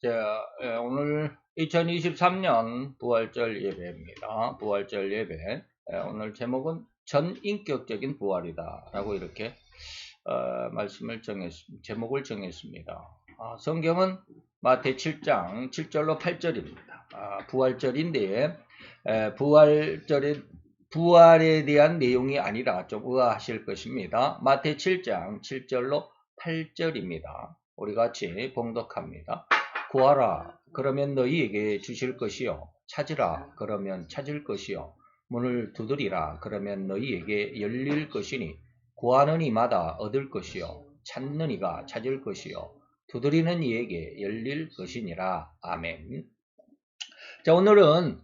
오늘 2023년 부활절 예배입니다. 부활절 예배. 오늘 제목은 전인격적인 부활이다 라고 이렇게 제목을 정했습니다. 성경은 마태 7장 7절로 8절입니다. 부활절인데 부활에 대한 내용이 아니라 좀 의아하실 것입니다. 마태 7장 7절로 8절입니다. 우리 같이 봉독합니다. 구하라 그러면 너희에게 주실 것이요, 찾으라 그러면 찾을 것이요, 문을 두드리라 그러면 너희에게 열릴 것이니 구하는 이마다 얻을 것이요, 찾는 이가 찾을 것이요, 두드리는 이에게 열릴 것이니라. 아멘. 자, 오늘은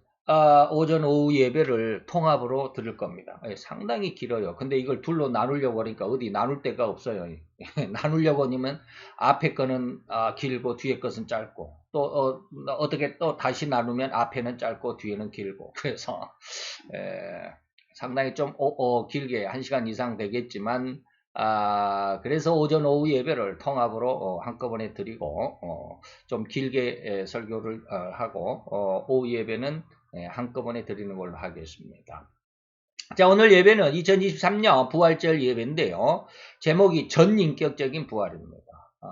오전 오후 예배를 통합으로 들을 겁니다. 상당히 길어요. 근데 이걸 둘로 나누려고 하니까 어디 나눌 데가 없어요. 나누려고 하면 앞에 거는 길고 뒤에 것은 짧고, 또 어떻게 또 다시 나누면 앞에는 짧고 뒤에는 길고, 그래서 상당히 좀 길게 1시간 이상 되겠지만 그래서 오전 오후 예배를 통합으로 한꺼번에 드리고 좀 길게 설교를 하고 오후 예배는 한꺼번에 드리는 걸로 하겠습니다. 자, 오늘 예배는 2023년 부활절 예배인데요. 제목이 전인격적인 부활입니다.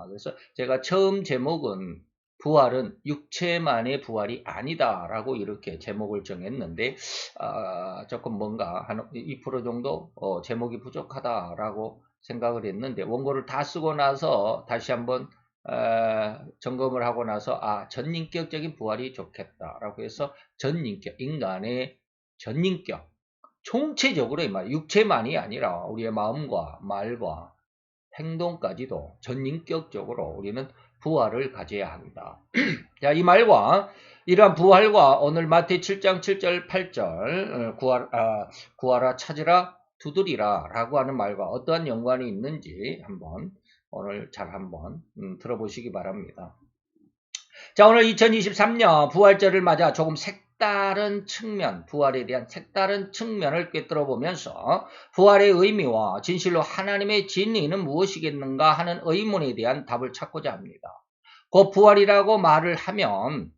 그래서 제가 처음 제목은 부활은 육체만의 부활이 아니다 라고 이렇게 제목을 정했는데 조금 뭔가 한 2% 정도 제목이 부족하다라고 생각을 했는데, 원고를 다 쓰고 나서 다시 한번 점검을 하고 나서 전인격적인 부활이 좋겠다라고 해서 전인격, 인간의 전인격, 총체적으로 육체만이 아니라 우리의 마음과 말과 행동까지도 전인격적으로 우리는 부활을 가져야 한다. 자, 이 말과 이러한 부활과 오늘 마태 7장 7절 8절 구하라 찾으라 두드리라 라고 하는 말과 어떠한 연관이 있는지 오늘 잘 한번 들어보시기 바랍니다. 자, 오늘 2023년 부활절을 맞아 조금 색다른 측면, 부활에 대한 색다른 측면을 꿰뚫어 보면서 부활의 의미와 진실로 하나님의 진리는 무엇이겠는가 하는 의문에 대한 답을 찾고자 합니다. 그 부활이라고 말을 하면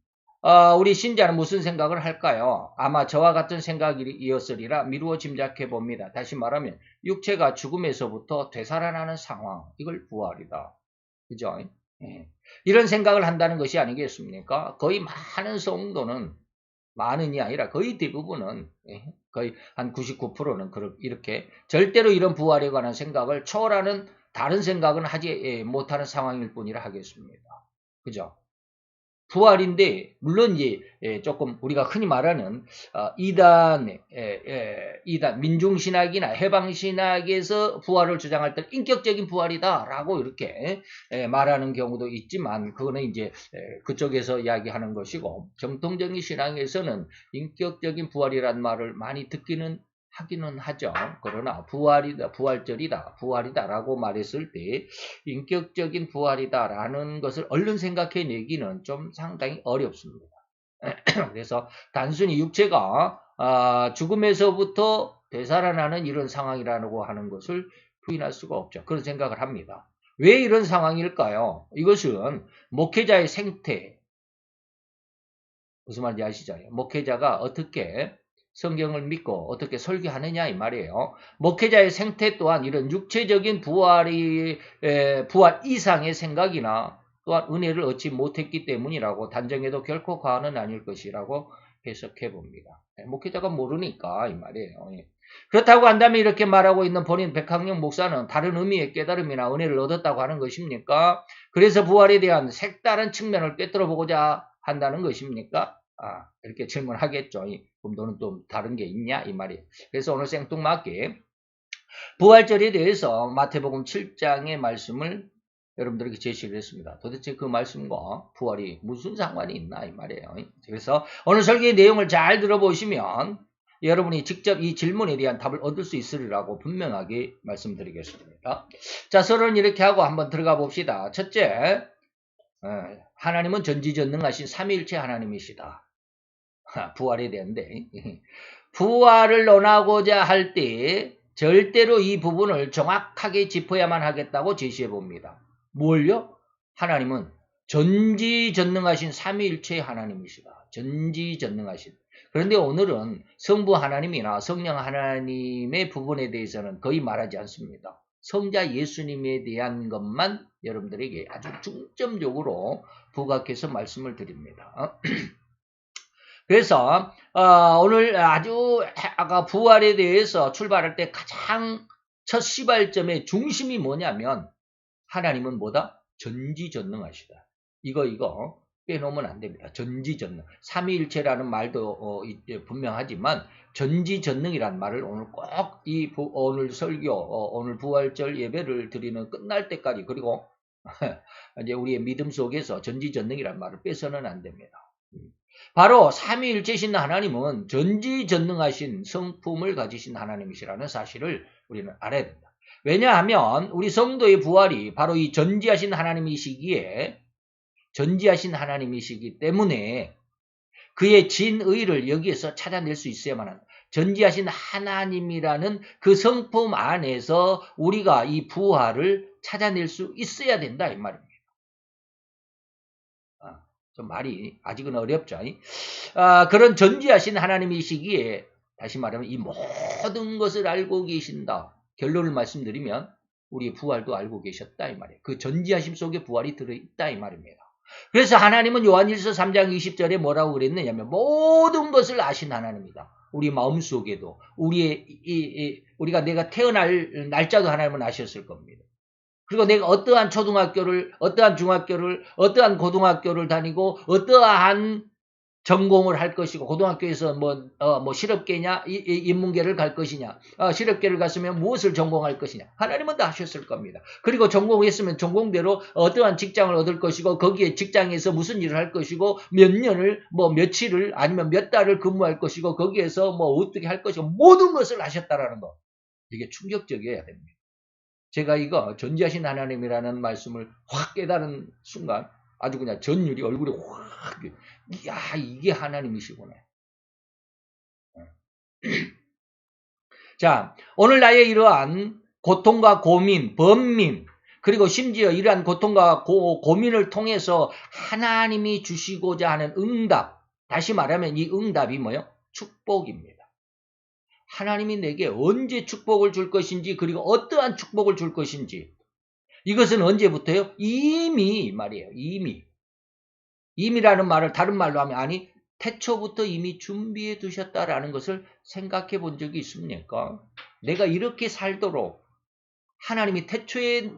우리 신자는 무슨 생각을 할까요? 아마 저와 같은 생각이었으리라 미루어 짐작해 봅니다. 다시 말하면 육체가 죽음에서부터 되살아나는 상황, 이걸 부활이다. 그죠? 이런 생각을 한다는 것이 아니겠습니까? 거의 많은 성도는, 많은이 아니라 거의 대부분은, 거의 한 99%는 이렇게 절대로 이런 부활에 관한 생각을 초월하는 다른 생각은 하지 못하는 상황일 뿐이라 하겠습니다. 그죠? 부활인데, 물론 이제 조금 우리가 흔히 말하는 이단 민중신학이나 해방신학에서 부활을 주장할 때 인격적인 부활이다라고 이렇게 말하는 경우도 있지만, 그거는 이제 그쪽에서 이야기하는 것이고, 정통적인 신앙에서는 인격적인 부활이라는 말을 많이 하기는 하죠. 그러나 부활이다라고 말했을 때 인격적인 부활이다라는 것을 얼른 생각해내기는 좀 상당히 어렵습니다. 그래서 단순히 육체가 죽음에서부터 되살아나는 이런 상황이라고 하는 것을 부인할 수가 없죠. 그런 생각을 합니다. 왜 이런 상황일까요? 이것은 목회자의 생태, 무슨 말인지 아시죠? 목회자가 어떻게 성경을 믿고 어떻게 설교하느냐 이 말이에요. 목회자의 생태 또한 이런 육체적인 부활 이상의 생각이나 또한 은혜를 얻지 못했기 때문이라고 단정해도 결코 과언은 아닐 것이라고 해석해 봅니다. 목회자가 모르니까 이 말이에요. 그렇다고 한다면 이렇게 말하고 있는 본인 백학영 목사는 다른 의미의 깨달음이나 은혜를 얻었다고 하는 것입니까? 그래서 부활에 대한 색다른 측면을 꿰뚫어 보고자 한다는 것입니까? 이렇게 질문하겠죠. 그럼 너는 또 다른 게 있냐? 이 말이에요. 그래서 오늘 생뚱맞게 부활절에 대해서 마태복음 7장의 말씀을 여러분들에게 제시를 했습니다. 도대체 그 말씀과 부활이 무슨 상관이 있나? 이 말이에요. 그래서 오늘 설교의 내용을 잘 들어보시면 여러분이 직접 이 질문에 대한 답을 얻을 수 있으리라고 분명하게 말씀드리겠습니다. 자, 서론 이렇게 하고 한번 들어가 봅시다. 첫째, 하나님은 전지전능하신 삼위일체 하나님이시다. 부활에 대한데, 부활을 논하고자 할 때 절대로 이 부분을 정확하게 짚어야만 하겠다고 제시해 봅니다. 뭘요? 하나님은 전지전능하신 삼위일체의 하나님이시다. 전지전능하신. 그런데 오늘은 성부 하나님이나 성령 하나님의 부분에 대해서는 거의 말하지 않습니다. 성자 예수님에 대한 것만 여러분들에게 아주 중점적으로 부각해서 말씀을 드립니다. 그래서 오늘 아주 아까 부활에 대해서 출발할 때 가장 첫 시발점의 중심이 뭐냐면 하나님은 뭐다? 전지전능하시다. 이거 빼놓으면 안 됩니다. 전지전능. 삼위일체라는 말도 분명하지만 전지전능이란 말을 오늘 꼭 오늘 설교, 오늘 부활절 예배를 드리는 끝날 때까지 그리고 이제 우리의 믿음 속에서 전지전능이란 말을 빼서는 안 됩니다. 바로 삼위일체신 하나님은 전지전능하신 성품을 가지신 하나님이시라는 사실을 우리는 알아야 됩니다. 왜냐하면 우리 성도의 부활이 바로 이 전지하신 하나님이시기 때문에 그의 진의를 여기에서 찾아낼 수 있어야만 합니다. 전지하신 하나님이라는 그 성품 안에서 우리가 이 부활을 찾아낼 수 있어야 된다 이 말입니다. 좀 말이 아직은 어렵죠. 그런 전지하신 하나님이시기에 다시 말하면 이 모든 것을 알고 계신다. 결론을 말씀드리면 우리의 부활도 알고 계셨다 이 말이에요. 그 전지하심 속에 부활이 들어있다 이 말입니다. 그래서 하나님은 요한일서 3장 20절에 뭐라고 그랬느냐면 모든 것을 아신 하나님이다. 우리 마음속에도 우리가 내가 태어날 날짜도 하나님은 아셨을 겁니다. 그리고 내가 어떠한 초등학교를, 어떠한 중학교를, 어떠한 고등학교를 다니고, 어떠한 전공을 할 것이고, 고등학교에서 뭐 실업계냐, 인문계를 갈 것이냐, 실업계를 갔으면 무엇을 전공할 것이냐. 하나님은 다 하셨을 겁니다. 그리고 전공했으면 전공대로 어떠한 직장을 얻을 것이고, 거기에 직장에서 무슨 일을 할 것이고, 몇 년을, 며칠을, 아니면 몇 달을 근무할 것이고, 거기에서 어떻게 할 것이고, 모든 것을 하셨다라는 거. 이게 충격적이어야 됩니다. 제가 이거 전지하신 하나님이라는 말씀을 확 깨달은 순간 아주 그냥 전율이 얼굴에 확, 야, 이게 하나님이시구나. 자, 오늘 나의 이러한 고통과 고민, 번민, 그리고 심지어 이러한 고통과 고민을 통해서 하나님이 주시고자 하는 응답, 다시 말하면 이 응답이 뭐예요? 축복입니다. 하나님이 내게 언제 축복을 줄 것인지 그리고 어떠한 축복을 줄 것인지 이것은 언제부터요? 이미 말이에요. 이미라는 말을 다른 말로 하면 아니 태초부터 이미 준비해 두셨다라는 것을 생각해 본 적이 있습니까? 내가 이렇게 살도록 하나님이 태초에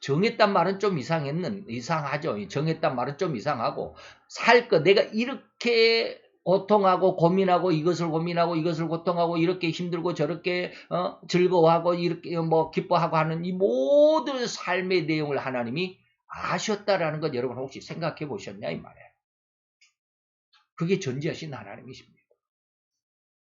정했단 말은 좀 이상하죠. 정했단 말은 좀 이상하고 내가 이렇게 고통하고 고민하고 이것을 고민하고 이것을 고통하고 이렇게 힘들고 저렇게 즐거워하고 이렇게 기뻐하고 하는 이 모든 삶의 내용을 하나님이 아셨다라는 것 여러분 혹시 생각해 보셨냐 이 말이에요. 그게 전지하신 하나님이십니다.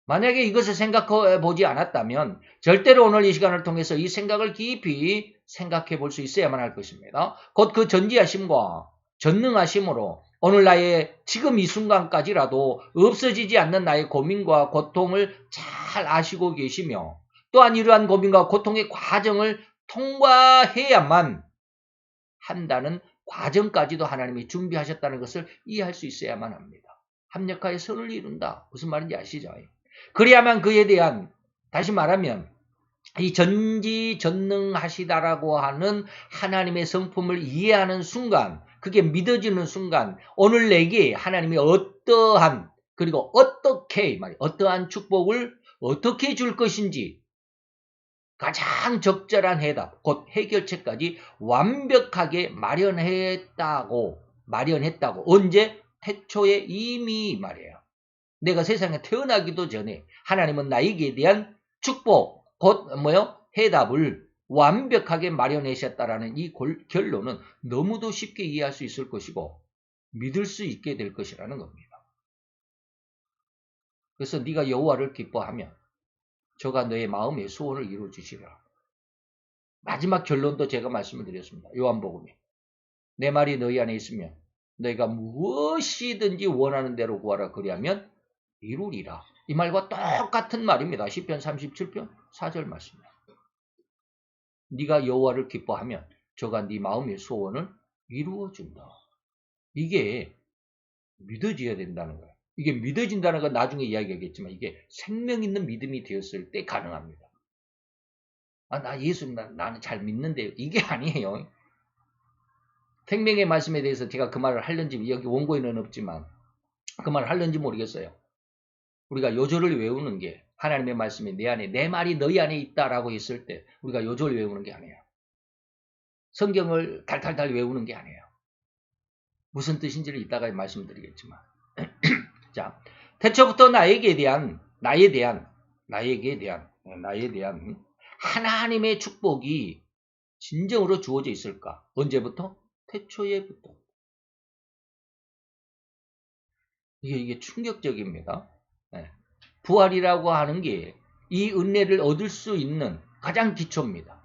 만약에 이것을 생각해 보지 않았다면 절대로 오늘 이 시간을 통해서 이 생각을 깊이 생각해 볼 수 있어야만 할 것입니다. 곧 그 전지하심과 전능하심으로 오늘 나의 지금 이 순간까지라도 없어지지 않는 나의 고민과 고통을 잘 아시고 계시며 또한 이러한 고민과 고통의 과정을 통과해야만 한다는 과정까지도 하나님이 준비하셨다는 것을 이해할 수 있어야만 합니다. 합력하여 선을 이룬다. 무슨 말인지 아시죠? 그래야만 그에 대한 다시 말하면 이 전지전능하시다라고 하는 하나님의 성품을 이해하는 순간 그게 믿어지는 순간 오늘 내게 하나님이 어떠한 그리고 어떠한 축복을 어떻게 줄 것인지 가장 적절한 해답 곧 해결책까지 완벽하게 마련했다고 언제? 태초에 이미 말이에요. 내가 세상에 태어나기도 전에 하나님은 나에게 대한 축복 곧 해답을 완벽하게 마련하셨다라는 이 결론은 너무도 쉽게 이해할 수 있을 것이고 믿을 수 있게 될 것이라는 겁니다. 그래서 네가 여호와를 기뻐하면 저가 너의 마음의 소원을 이루어 주시리라. 마지막 결론도 제가 말씀을 드렸습니다. 요한복음에 내 말이 너희 안에 있으면 너희가 무엇이든지 원하는 대로 구하라 그리하면 이루리라. 이 말과 똑같은 말입니다. 시편 37편 4절 말씀입니다. 네가 여호와를 기뻐하면 저가 네 마음의 소원을 이루어준다. 이게 믿어져야 된다는 거예요. 이게 믿어진다는 건 나중에 이야기하겠지만 이게 생명 있는 믿음이 되었을 때 가능합니다. 나 예수 나는 잘 믿는데 이게 아니에요. 생명의 말씀에 대해서 제가 그 말을 하려는지 여기 원고에는 없지만 그 말을 하려는지 모르겠어요. 우리가 요절을 외우는 게 하나님의 말씀이 내 안에 내 말이 너희 안에 있다라고 했을 때 우리가 요절 외우는 게 아니에요. 성경을 달달달 외우는 게 아니에요. 무슨 뜻인지를 이따가 말씀드리겠지만 자, 태초부터 나에게 대한 하나님의 축복이 진정으로 주어져 있을까? 언제부터? 태초에부터. 이게 충격적입니다. 네. 부활이라고 하는 게 이 은혜를 얻을 수 있는 가장 기초입니다.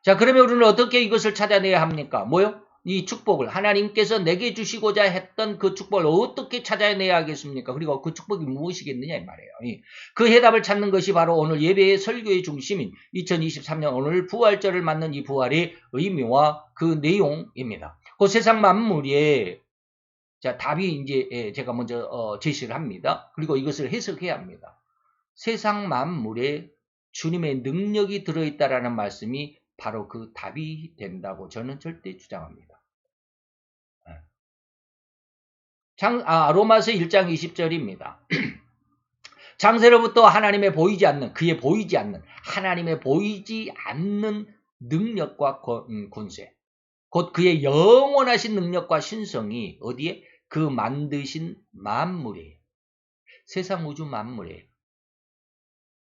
자, 그러면 우리는 어떻게 이것을 찾아내야 합니까? 뭐요? 이 축복을 하나님께서 내게 주시고자 했던 그 축복을 어떻게 찾아내야 하겠습니까? 그리고 그 축복이 무엇이겠느냐 이 말이에요. 그 해답을 찾는 것이 바로 오늘 예배의 설교의 중심인 2023년 오늘 부활절을 맞는 이 부활의 의미와 그 내용입니다. 그 세상 만물에 자, 답이 이제 제가 먼저 제시를 합니다. 그리고 이것을 해석해야 합니다. 세상 만물에 주님의 능력이 들어있다라는 말씀이 바로 그 답이 된다고 저는 절대 주장합니다. 로마서 1장 20절입니다. 장세로부터 하나님의 보이지 않는 하나님의 보이지 않는 능력과 권세 곧 그의 영원하신 능력과 신성이 어디에? 그 만드신 만물에 세상 우주 만물에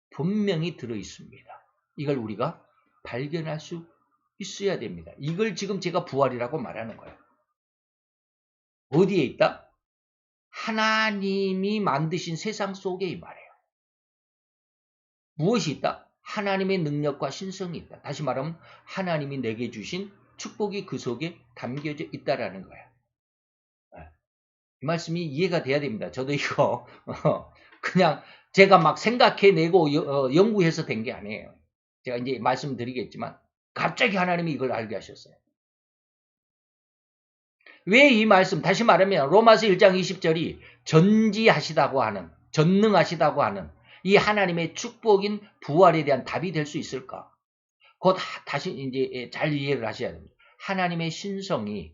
분명히 들어있습니다. 이걸 우리가 발견할 수 있어야 됩니다. 이걸 지금 제가 부활이라고 말하는 거예요. 어디에 있다? 하나님이 만드신 세상 속에 이 말이에요. 무엇이 있다? 하나님의 능력과 신성이 있다. 다시 말하면 하나님이 내게 주신 축복이 그 속에 담겨져 있다라는 거예요. 이 말씀이 이해가 돼야 됩니다. 저도 이거 그냥 제가 막 생각해내고 연구해서 된 게 아니에요. 제가 이제 말씀드리겠지만 갑자기 하나님이 이걸 알게 하셨어요. 왜 이 말씀, 다시 말하면 로마서 1장 20절이 전지하시다고 하는, 전능하시다고 하는 이 하나님의 축복인 부활에 대한 답이 될 수 있을까? 곧 다시 이제 잘 이해를 하셔야 됩니다. 하나님의 신성이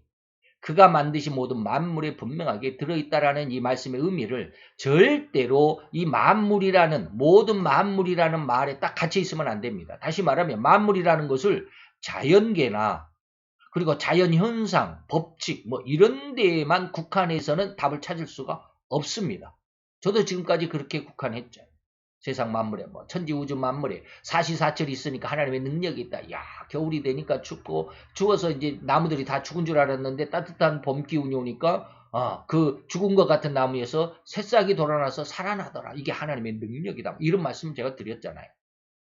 그가 만드신 모든 만물에 분명하게 들어있다라는 이 말씀의 의미를 절대로 이 만물이라는 모든 만물이라는 말에 딱 갇혀 있으면 안 됩니다. 다시 말하면 만물이라는 것을 자연계나 그리고 자연현상, 법칙 뭐 이런 데에만 국한해서는 답을 찾을 수가 없습니다. 저도 지금까지 그렇게 국한했죠. 세상 만물에 뭐 천지 우주 만물에 사시사철이 있으니까 하나님의 능력이 있다. 야, 겨울이 되니까 춥고 추워서 이제 나무들이 다 죽은 줄 알았는데 따뜻한 봄 기운이 오니까 그 죽은 것 같은 나무에서 새싹이 돌아나서 살아나더라. 이게 하나님의 능력이다. 이런 말씀 제가 드렸잖아요.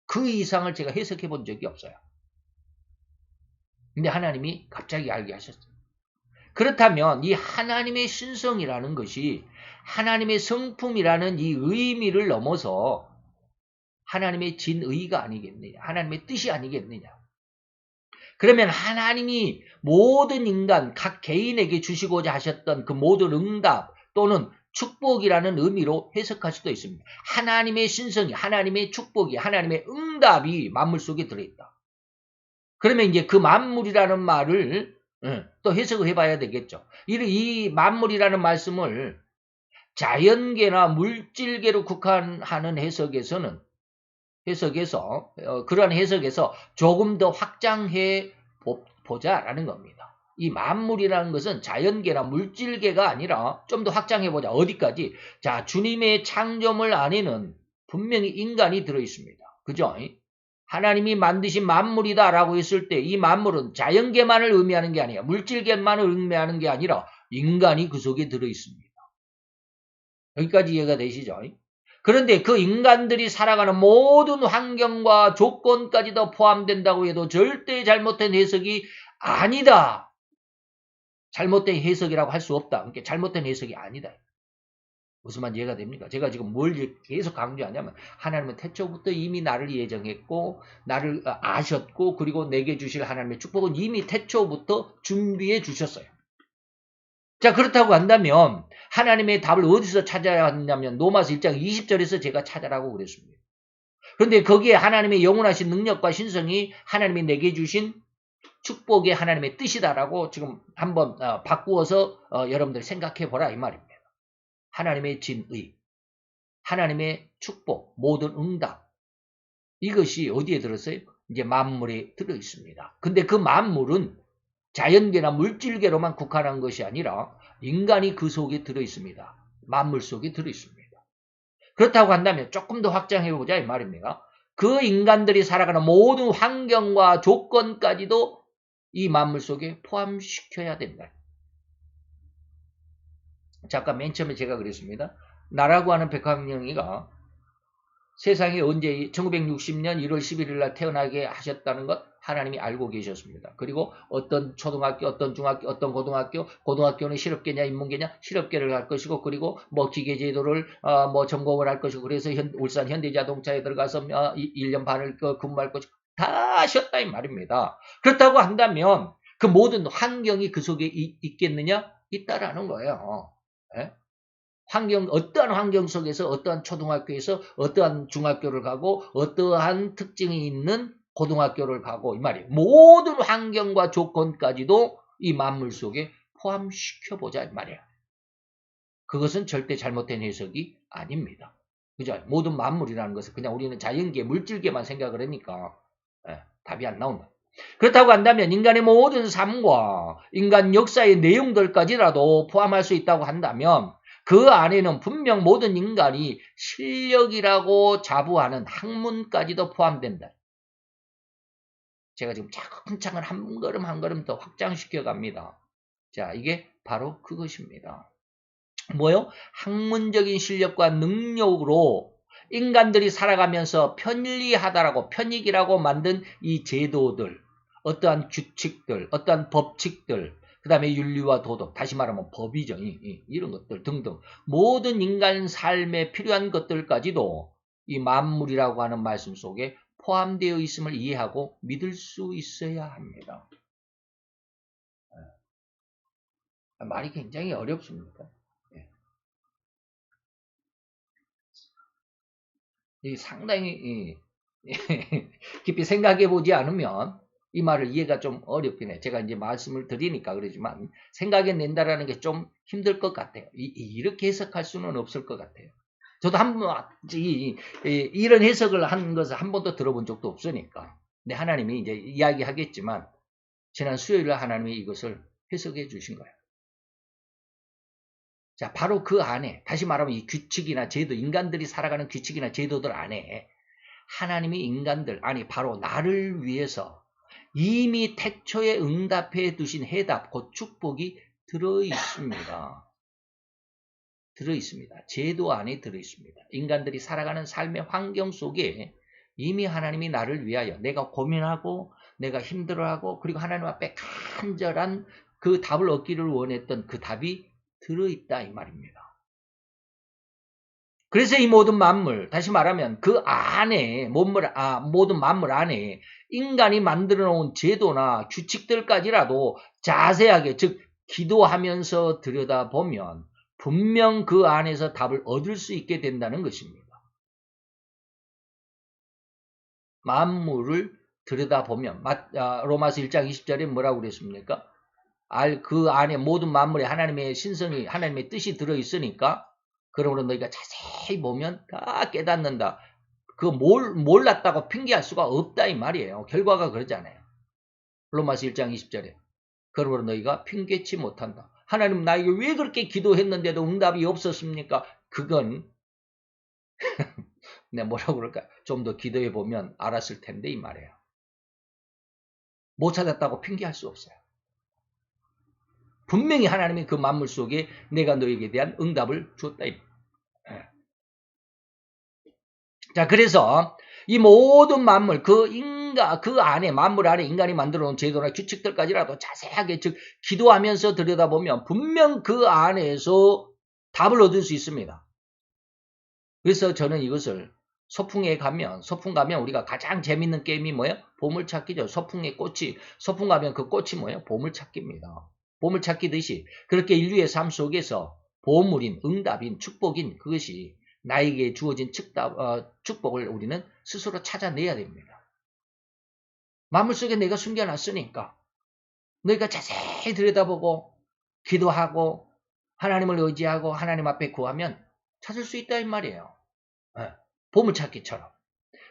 그 이상을 제가 해석해 본 적이 없어요. 근데 하나님이 갑자기 알게 하셨어요. 그렇다면 이 하나님의 신성이라는 것이 하나님의 성품이라는 이 의미를 넘어서 하나님의 진의가 아니겠느냐. 하나님의 뜻이 아니겠느냐. 그러면 하나님이 모든 인간, 각 개인에게 주시고자 하셨던 그 모든 응답 또는 축복이라는 의미로 해석할 수도 있습니다. 하나님의 신성이, 하나님의 축복이, 하나님의 응답이 만물 속에 들어있다. 그러면 이제 그 만물이라는 말을 또 해석을 해봐야 되겠죠. 이 만물이라는 말씀을 자연계나 물질계로 국한하는 그러한 해석에서 조금 더 확장해 보자라는 겁니다. 이 만물이라는 것은 자연계나 물질계가 아니라 좀 더 확장해 보자. 어디까지? 자, 주님의 창조물 안에는 분명히 인간이 들어있습니다. 그죠? 하나님이 만드신 만물이다라고 했을 때 이 만물은 자연계만을 의미하는 게 아니라 물질계만을 의미하는 게 아니라 인간이 그 속에 들어있습니다. 여기까지 이해가 되시죠? 그런데 그 인간들이 살아가는 모든 환경과 조건까지도 포함된다고 해도 절대 잘못된 해석이 아니다. 잘못된 해석이라고 할 수 없다. 그러니까 잘못된 해석이 아니다. 무슨 말인지 이해가 됩니까? 제가 지금 뭘 계속 강조하냐면 하나님은 태초부터 이미 나를 예정했고 나를 아셨고 그리고 내게 주실 하나님의 축복은 이미 태초부터 준비해 주셨어요. 자, 그렇다고 한다면 하나님의 답을 어디서 찾아야 하냐면 로마서 1장 20절에서 제가 찾아라고 그랬습니다. 그런데 거기에 하나님의 영원하신 능력과 신성이 하나님이 내게 주신 축복이 하나님의 뜻이다라고 지금 한번 바꾸어서 여러분들 생각해 보라 이 말입니다. 하나님의 진의, 하나님의 축복, 모든 응답, 이것이 어디에 들었어요? 이제 만물에 들어 있습니다. 근데 그 만물은 자연계나 물질계로만 국한한 것이 아니라 인간이 그 속에 들어 있습니다. 만물 속에 들어 있습니다. 그렇다고 한다면 조금 더 확장해 보자 이 말입니다. 그 인간들이 살아가는 모든 환경과 조건까지도 이 만물 속에 포함시켜야 된다. 잠깐 맨 처음에 제가 그랬습니다. 나라고 하는 백화명이가 세상에 언제 1960년 1월 11일 날 태어나게 하셨다는 것 하나님이 알고 계셨습니다. 그리고 어떤 초등학교, 어떤 중학교, 어떤 고등학교는 실업계냐 인문계냐 실업계를 할 것이고 그리고 뭐 기계제도를 전공을 할 것이고 그래서 울산 현대자동차에 들어가서 1년 반을 근무할 것이고 다 하셨다 이 말입니다. 그렇다고 한다면 그 모든 환경이 그 속에 있겠느냐? 있다라는 거예요. 예? 어떠한 환경 속에서 어떠한 초등학교에서 어떠한 중학교를 가고 어떠한 특징이 있는 고등학교를 가고 이 말이에요. 모든 환경과 조건까지도 이 만물 속에 포함시켜보자 이 말이에요. 그것은 절대 잘못된 해석이 아닙니다. 그죠? 모든 만물이라는 것은 그냥 우리는 자연계, 물질계만 생각을 하니까 답이 안 나온다. 그렇다고 한다면 인간의 모든 삶과 인간 역사의 내용들까지라도 포함할 수 있다고 한다면 그 안에는 분명 모든 인간이 실력이라고 자부하는 학문까지도 포함된다. 제가 지금 차근차근 한 걸음 한 걸음 더 확장시켜 갑니다. 자, 이게 바로 그것입니다. 뭐요? 학문적인 실력과 능력으로 인간들이 살아가면서 편리하다라고 편익이라고 만든 이 제도들, 어떠한 규칙들, 어떠한 법칙들, 그 다음에 윤리와 도덕, 다시 말하면 법이죠. 이런 것들 등등 모든 인간 삶에 필요한 것들까지도 이 만물이라고 하는 말씀 속에 포함되어 있음을 이해하고 믿을 수 있어야 합니다. 말이 굉장히 어렵습니다. 상당히 깊이 생각해 보지 않으면 이 말을 이해가 좀 어렵긴 해. 제가 이제 말씀을 드리니까 그러지만 생각해 낸다라는 게 좀 힘들 것 같아요. 이렇게 해석할 수는 없을 것 같아요. 저도 이런 해석을 하는 것을 한 번도 들어본 적도 없으니까. 근데 하나님이 이제 이야기하겠지만 지난 수요일에 하나님이 이것을 해석해 주신 거예요. 자, 바로 그 안에 다시 말하면 이 규칙이나 제도, 인간들이 살아가는 규칙이나 제도들 안에 하나님이 인간들, 아니 바로 나를 위해서 이미 태초에 응답해 두신 해답, 곧 축복이 들어있습니다. 들어있습니다. 제도 안에 들어있습니다. 인간들이 살아가는 삶의 환경 속에 이미 하나님이 나를 위하여 내가 고민하고 내가 힘들어하고 그리고 하나님 앞에 간절한 그 답을 얻기를 원했던 그 답이 들어있다 이 말입니다. 그래서 이 모든 만물, 다시 말하면 그 안에 모든 만물 안에 인간이 만들어 놓은 제도나 규칙들까지라도 자세하게 즉 기도하면서 들여다보면 분명 그 안에서 답을 얻을 수 있게 된다는 것입니다. 만물을 들여다보면 로마서 1장 20절에 뭐라고 그랬습니까? 그 안에 모든 만물에 하나님의 신성이 하나님의 뜻이 들어있으니까 그러므로 너희가 자세히 보면 다 깨닫는다. 몰랐다고 핑계할 수가 없다 이 말이에요. 결과가 그러잖아요. 로마서 1장 20절에 그러므로 너희가 핑계치 못한다. 하나님 나에게 왜 그렇게 기도했는데도 응답이 없었습니까? 그건 내가 뭐라고 그럴까? 좀 더 기도해 보면 알았을 텐데 이 말이에요. 못 찾았다고 핑계할 수 없어요. 분명히 하나님이 그 만물 속에 내가 너에게 대한 응답을 줬다. 자, 그래서 이 모든 만물, 그 안에, 만물 안에 인간이 만들어 놓은 제도나 규칙들까지라도 자세하게, 즉, 기도하면서 들여다보면 분명 그 안에서 답을 얻을 수 있습니다. 그래서 저는 이것을 소풍 가면 우리가 가장 재밌는 게임이 뭐예요? 보물찾기죠. 소풍 가면 그 꽃이 뭐예요? 보물찾기입니다. 보물찾기듯이 그렇게 인류의 삶 속에서 보물인, 응답인, 축복인 그것이 나에게 주어진 축복을 우리는 스스로 찾아내야 됩니다. 마음을 속에 내가 숨겨놨으니까 너희가 자세히 들여다보고 기도하고 하나님을 의지하고 하나님 앞에 구하면 찾을 수 있다 이 말이에요. 보물찾기처럼.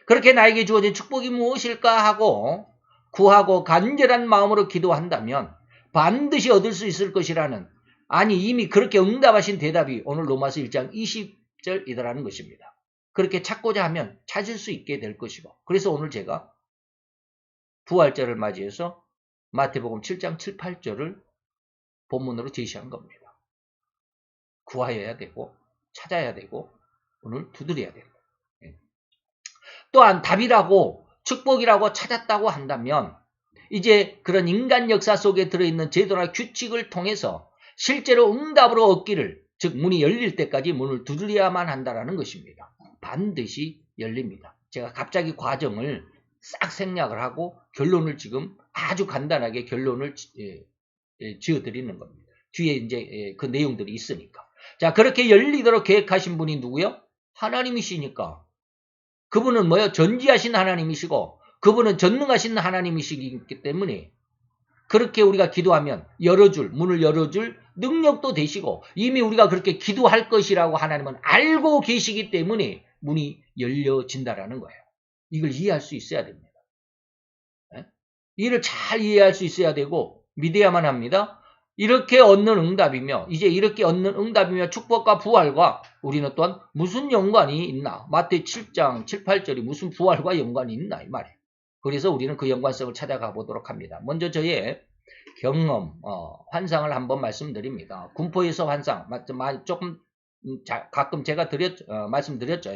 그렇게 나에게 주어진 축복이 무엇일까 하고 구하고 간절한 마음으로 기도한다면 반드시 얻을 수 있을 것이라는, 아니 이미 그렇게 응답하신 대답이 오늘 로마서 1장 20절이더라는 것입니다. 그렇게 찾고자 하면 찾을 수 있게 될 것이고, 그래서 오늘 제가 부활절을 맞이해서 마태복음 7장 7, 8절을 본문으로 제시한 겁니다. 구하여야 되고 찾아야 되고 오늘 두드려야 됩니다. 또한 답이라고 축복이라고 찾았다고 한다면 이제 그런 인간 역사 속에 들어있는 제도나 규칙을 통해서 실제로 응답으로 얻기를, 즉 문이 열릴 때까지 문을 두드려야만 한다는 것입니다. 반드시 열립니다. 제가 갑자기 과정을 싹 생략을 하고 결론을 지금 아주 간단하게 결론을 지어드리는 겁니다. 뒤에 이제 그 내용들이 있으니까. 자, 그렇게 열리도록 계획하신 분이 누구요? 하나님이시니까. 그분은 뭐요? 전지하신 하나님이시고 그분은 전능하신 하나님이시기 때문에 그렇게 우리가 기도하면 문을 열어줄 능력도 되시고 이미 우리가 그렇게 기도할 것이라고 하나님은 알고 계시기 때문에 문이 열려진다라는 거예요. 이걸 이해할 수 있어야 됩니다. 이를 잘 이해할 수 있어야 되고 믿어야만 합니다. 이렇게 얻는 응답이며 이제 이렇게 얻는 응답이며 축복과 부활과 우리는 또한 무슨 연관이 있나? 마태 7장 7, 8절이 무슨 부활과 연관이 있나 이 말이에요. 그래서 우리는 그 연관성을 찾아가 보도록 합니다. 먼저 저의 경험, 환상을 한번 말씀드립니다. 군포에서 환상, 조금 가끔 제가 말씀드렸죠.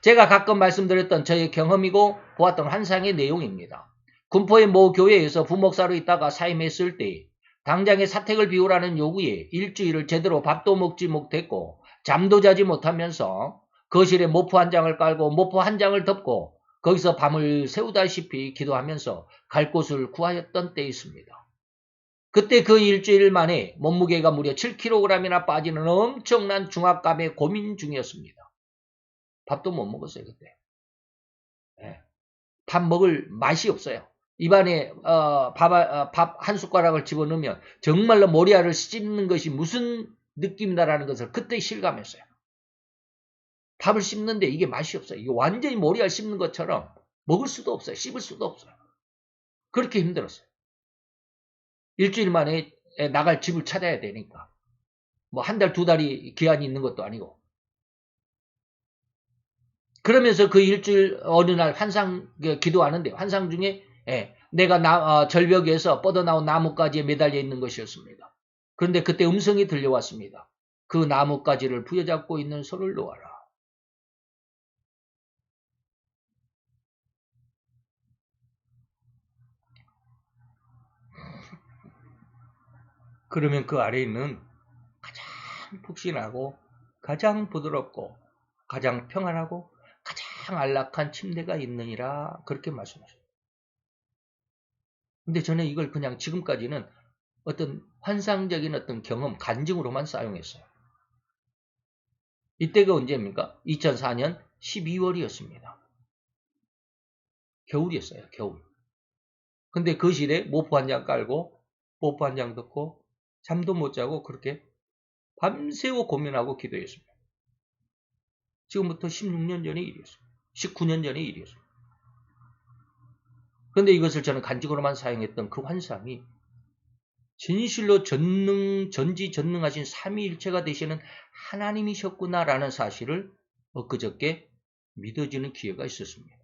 제가 가끔 말씀드렸던 저의 경험이고 보았던 환상의 내용입니다. 군포의 모 교회에서 부목사로 있다가 사임했을 때 당장의 사택을 비우라는 요구에 일주일을 제대로 밥도 먹지 못했고 잠도 자지 못하면서 거실에 모프 한 장을 깔고 모프 한 장을 덮고 거기서 밤을 새우다시피 기도하면서 갈 곳을 구하였던 때 있습니다. 그때 그 일주일 만에 몸무게가 무려 7kg이나 빠지는 엄청난 중압감에 고민 중이었습니다. 밥도 못 먹었어요, 그때. 밥 먹을 맛이 없어요. 입안에 밥 한 숟가락을 집어넣으면 정말로 모리알을 씹는 것이 무슨 느낌이다라는 것을 그때 실감했어요. 밥을 씹는데 이게 맛이 없어요. 이게 완전히 모리알 씹는 것처럼 먹을 수도 없어요. 씹을 수도 없어요. 그렇게 힘들었어요. 일주일 만에 나갈 집을 찾아야 되니까. 뭐 한 달, 두 달이 기한이 있는 것도 아니고. 그러면서 그 일주일 어느 날 환상 기도하는데 환상 중에 내가 절벽에서 뻗어나온 나뭇가지에 매달려 있는 것이었습니다. 그런데 그때 음성이 들려왔습니다. 그 나뭇가지를 부여잡고 있는 손을 놓아라. 그러면 그 아래에 있는 가장 푹신하고 가장 부드럽고 가장 평안하고 가장 안락한 침대가 있느니라 그렇게 말씀하셨어요. 근데 저는 이걸 그냥 지금까지는 어떤 환상적인 어떤 경험, 간증으로만 사용했어요. 이때가 언제입니까? 2004년 12월이었습니다. 겨울이었어요, 겨울. 근데 거실에 모프 한 장 깔고 모프 한 장 덮고 잠도 못 자고 그렇게 밤새워 고민하고 기도했습니다. 지금부터 16년 전의 일이었어요. 19년 전의 일이었어요. 그런데 이것을 저는 간증으로만 사용했던 그 환상이 진실로 전지전능하신 삼위일체가 되시는 하나님이셨구나라는 사실을 엊그저께 믿어지는 기회가 있었습니다.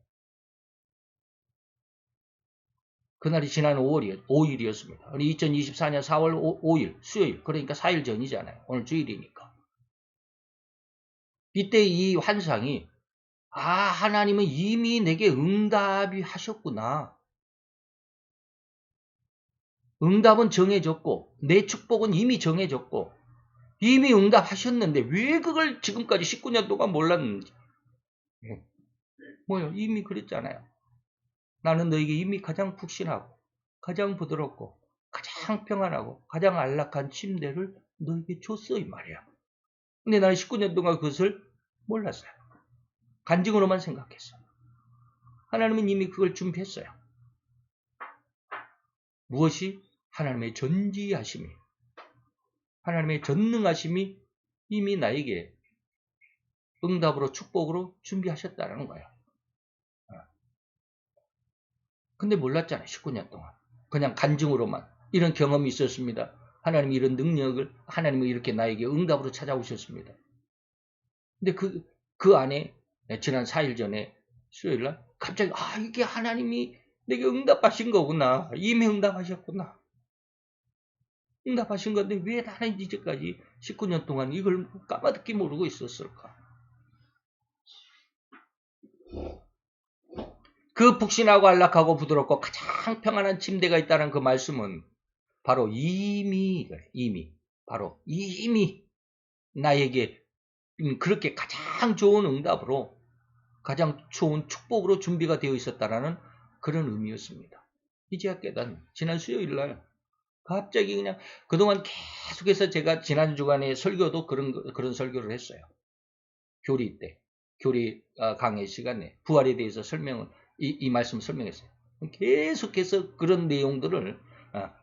그날이 지난 5일이었습니다. 2024년 4월 5일 수요일, 그러니까 4일 전이잖아요. 오늘 주일이니까. 이때 이 환상이 하나님은 이미 내게 응답이 하셨구나. 응답은 정해졌고 내 축복은 이미 정해졌고 이미 응답하셨는데 왜 그걸 지금까지 19년 동안 몰랐는지. 뭐요? 이미 그랬잖아요. 나는 너에게 이미 가장 푹신하고 가장 부드럽고 가장 평안하고 가장 안락한 침대를 너에게 줬어 이 말이야. 근데 나는 19년 동안 그것을 몰랐어요. 간증으로만 생각했어. 하나님은 이미 그걸 준비했어요. 무엇이? 하나님의 전지하심이, 하나님의 전능하심이 이미 나에게 응답으로 축복으로 준비하셨다는 거예요. 근데 몰랐잖아요. 19년 동안. 그냥 간증으로만. 이런 경험이 있었습니다. 하나님이 이런 능력을, 하나님이 이렇게 나에게 응답으로 찾아오셨습니다. 근데 그 안에 지난 4일 전에 수요일날 갑자기 이게 하나님이 내게 응답하신 거구나. 이미 응답하셨구나. 응답하신 건데 왜 나는 이제까지 19년 동안 이걸 까마득히 모르고 있었을까? 그 푹신하고 안락하고 부드럽고 가장 평안한 침대가 있다는 그 말씀은 바로 이미 나에게 그렇게 가장 좋은 응답으로 가장 좋은 축복으로 준비가 되어 있었다라는 그런 의미였습니다. 이제야 깨닫는 지난 수요일날 갑자기 그냥 그동안 계속해서 제가 지난 주간에 설교도 그런 설교를 했어요. 교리 때 교리 강의 시간에 부활에 대해서 설명을 이 말씀 설명했어요. 계속해서 그런 내용들을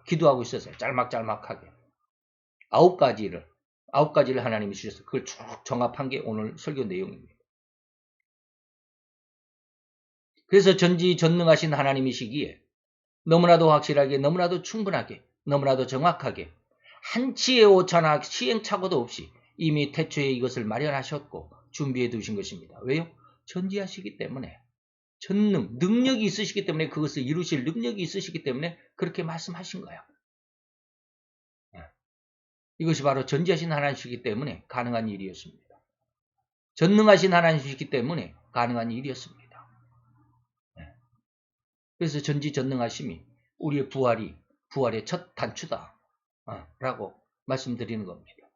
기도하고 있었어요. 짤막짤막하게 9가지를 하나님이 주셔서 그걸 쭉 정합한 게 오늘 설교 내용입니다. 그래서 전지전능하신 하나님이시기에 너무나도 확실하게, 너무나도 충분하게, 너무나도 정확하게 한치의 오차나 시행착오도 없이 이미 태초에 이것을 마련하셨고 준비해 두신 것입니다. 왜요? 전지하시기 때문에, 전능, 능력이 있으시기 때문에, 그것을 이루실 능력이 있으시기 때문에 그렇게 말씀하신 거예요. 이것이 바로 전지하신 하나님이시기 때문에 가능한 일이었습니다. 전능하신 하나님이시기 때문에 가능한 일이었습니다. 그래서 전지전능하심이 우리의 부활의 첫 단추다 라고 말씀드리는 겁니다.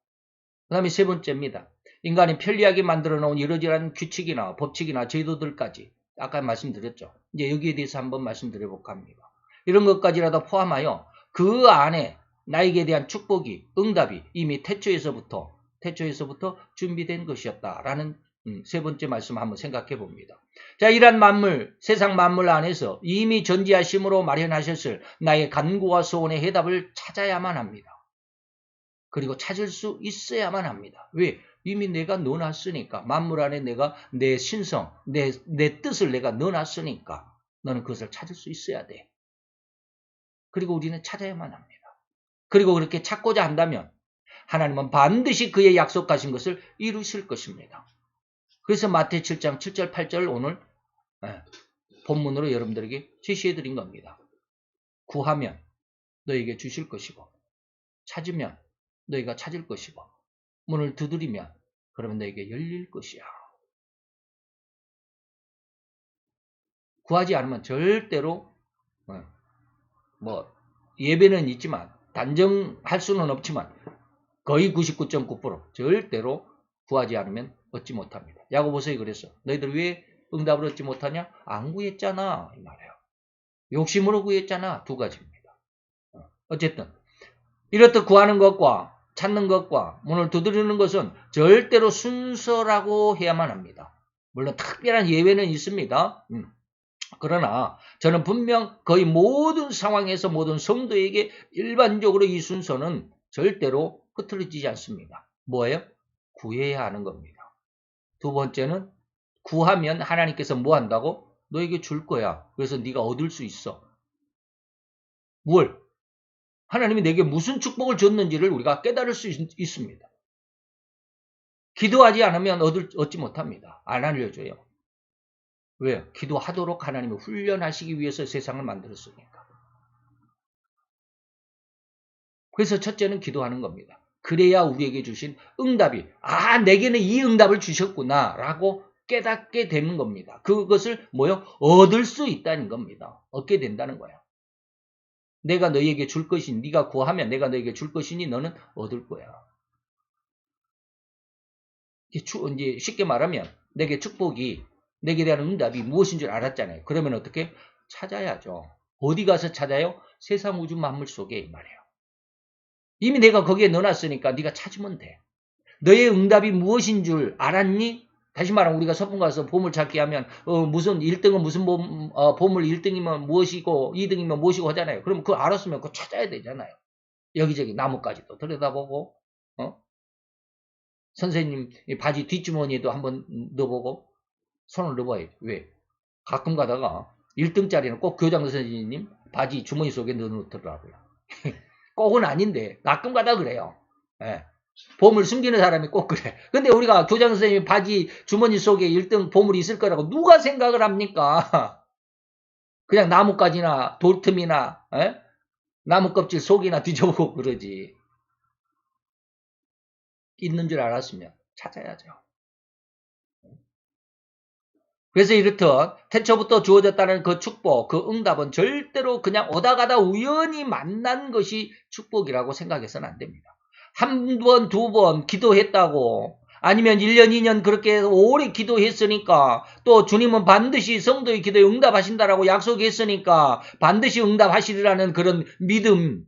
그 다음에 세 번째입니다. 인간이 편리하게 만들어 놓은 이러저러한 규칙이나 법칙이나 제도들까지 아까 말씀드렸죠. 이제 여기에 대해서 한번 말씀드려볼까 합니다. 이런 것까지라도 포함하여 그 안에 나에게 대한 축복이, 응답이 이미 태초에서부터 준비된 것이었다라는 세 번째 말씀 한번 생각해 봅니다. 자, 이러한 만물, 세상 만물 안에서 이미 전지하심으로 마련하셨을 나의 간구와 소원의 해답을 찾아야만 합니다. 그리고 찾을 수 있어야만 합니다. 왜? 이미 내가 넣어놨으니까. 만물 안에 내가 내 신성, 내 뜻을 내가 넣어놨으니까 너는 그것을 찾을 수 있어야 돼. 그리고 우리는 찾아야만 합니다. 그리고 그렇게 찾고자 한다면 하나님은 반드시 그의 약속하신 것을 이루실 것입니다. 그래서 마태 7장 7절 8절 오늘 본문으로 여러분들에게 제시해드린 겁니다. 구하면 너에게 주실 것이고 찾으면 너희가 찾을 것이고 문을 두드리면 그러면 너에게 열릴 것이야. 구하지 않으면 절대로 예배는 있지만 단정할 수는 없지만 거의 99.9% 절대로 구하지 않으면 얻지 못합니다. 야고보서에 그랬어. 너희들 왜 응답을 얻지 못하냐? 안 구했잖아 이 말이에요. 욕심으로 구했잖아. 두 가지입니다. 어쨌든 이렇듯 구하는 것과 찾는 것과 문을 두드리는 것은 절대로 순서라고 해야만 합니다. 물론 특별한 예외는 있습니다. 그러나 저는 분명 거의 모든 상황에서 모든 성도에게 일반적으로 이 순서는 절대로 흐트러지지 않습니다. 뭐예요? 구해야 하는 겁니다. 두 번째는 구하면 하나님께서 뭐 한다고? 너에게 줄 거야. 그래서 네가 얻을 수 있어. 뭘? 하나님이 내게 무슨 축복을 줬는지를 우리가 깨달을 수 있습니다. 기도하지 않으면 얻지 못합니다. 안 알려줘요. 왜요? 기도하도록 하나님이 훈련하시기 위해서 세상을 만들었으니까. 그래서 첫째는 기도하는 겁니다. 그래야 우리에게 주신 응답이 내게는 이 응답을 주셨구나 라고 깨닫게 되는 겁니다. 그것을 얻을 수 있다는 겁니다. 얻게 된다는 거야. 내가 너희에게 줄 것이니 네가 구하면 내가 너희에게 줄 것이니 너는 얻을 거야. 이제 쉽게 말하면 내게 축복이 내게 대한 응답이 무엇인 줄 알았잖아요. 그러면 어떻게? 찾아야죠. 어디 가서 찾아요? 세상 우주 만물 속에 이 말이에요. 이미 내가 거기에 넣어놨으니까 네가 찾으면 돼. 너의 응답이 무엇인 줄 알았니? 다시 말하면 우리가 서품 가서 보물 찾기 하면 무슨 1등은 무슨 보물 1등이면 무엇이고 2등이면 무엇이고 하잖아요. 그럼 그거 알았으면 그거 찾아야 되잖아요. 여기저기 나무까지도 들여다보고 선생님 바지 뒷주머니에도 한번 넣어보고 손을 넣어봐야지. 왜? 가끔 가다가 1등짜리는 꼭 교장 선생님 바지 주머니 속에 넣어놓더라고요. 꼭은 아닌데 가끔 가다 그래요. 예. 보물 숨기는 사람이 꼭 그래. 근데 우리가 교장 선생님 바지 주머니 속에 1등 보물이 있을 거라고 누가 생각을 합니까? 그냥 나뭇가지나 돌틈이나 나무 껍질 속이나 뒤져보고 그러지. 있는 줄 알았으면 찾아야죠. 그래서 이렇듯 태초부터 주어졌다는 그 축복, 그 응답은 절대로 그냥 오다 가다 우연히 만난 것이 축복이라고 생각해서는 안 됩니다. 한 번, 두 번 기도했다고 아니면 1년, 2년 그렇게 오래 기도했으니까 또 주님은 반드시 성도의 기도에 응답하신다라고 약속했으니까 반드시 응답하시리라는 그런 믿음,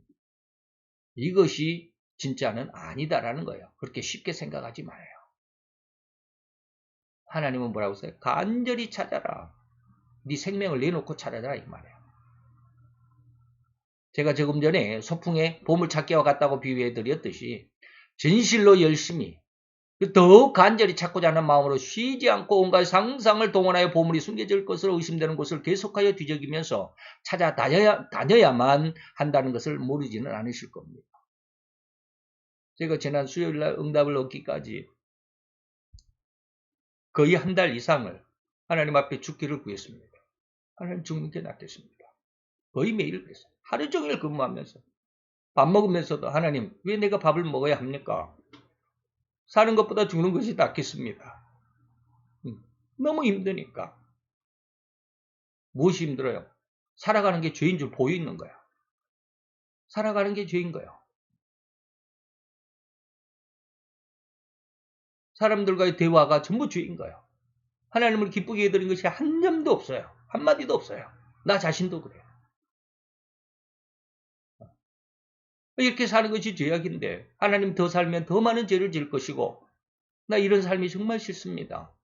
이것이 진짜는 아니다라는 거예요. 그렇게 쉽게 생각하지 말아요. 하나님은 뭐라고 했어요? 간절히 찾아라. 네 생명을 내놓고 찾아라 이 말이에요. 제가 조금 전에 소풍에 보물찾기와 같다고 비유해드렸듯이 진실로 열심히 더욱 간절히 찾고자 하는 마음으로 쉬지 않고 온갖 상상을 동원하여 보물이 숨겨질 것으로 의심되는 곳을 계속하여 뒤적이면서 찾아다녀야만 한다는 것을 모르지는 않으실 겁니다. 제가 지난 수요일날 응답을 얻기까지 거의 한 달 이상을 하나님 앞에 죽기를 구했습니다. 하나님 죽는 게 낫겠습니다. 거의 매일 그랬어요. 하루 종일 근무하면서 밥 먹으면서도 하나님 왜 내가 밥을 먹어야 합니까? 사는 것보다 죽는 것이 낫겠습니다. 너무 힘드니까. 무엇이 힘들어요? 살아가는 게 죄인 줄 보이는 거야. 살아가는 게 죄인 거예요. 사람들과의 대화가 전부 죄인 거예요. 하나님을 기쁘게 해드린 것이 한 점도 없어요. 한마디도 없어요. 나 자신도 그래요. 이렇게 사는 것이 죄악인데 하나님 더 살면 더 많은 죄를 지을 것이고 나 이런 삶이 정말 싫습니다.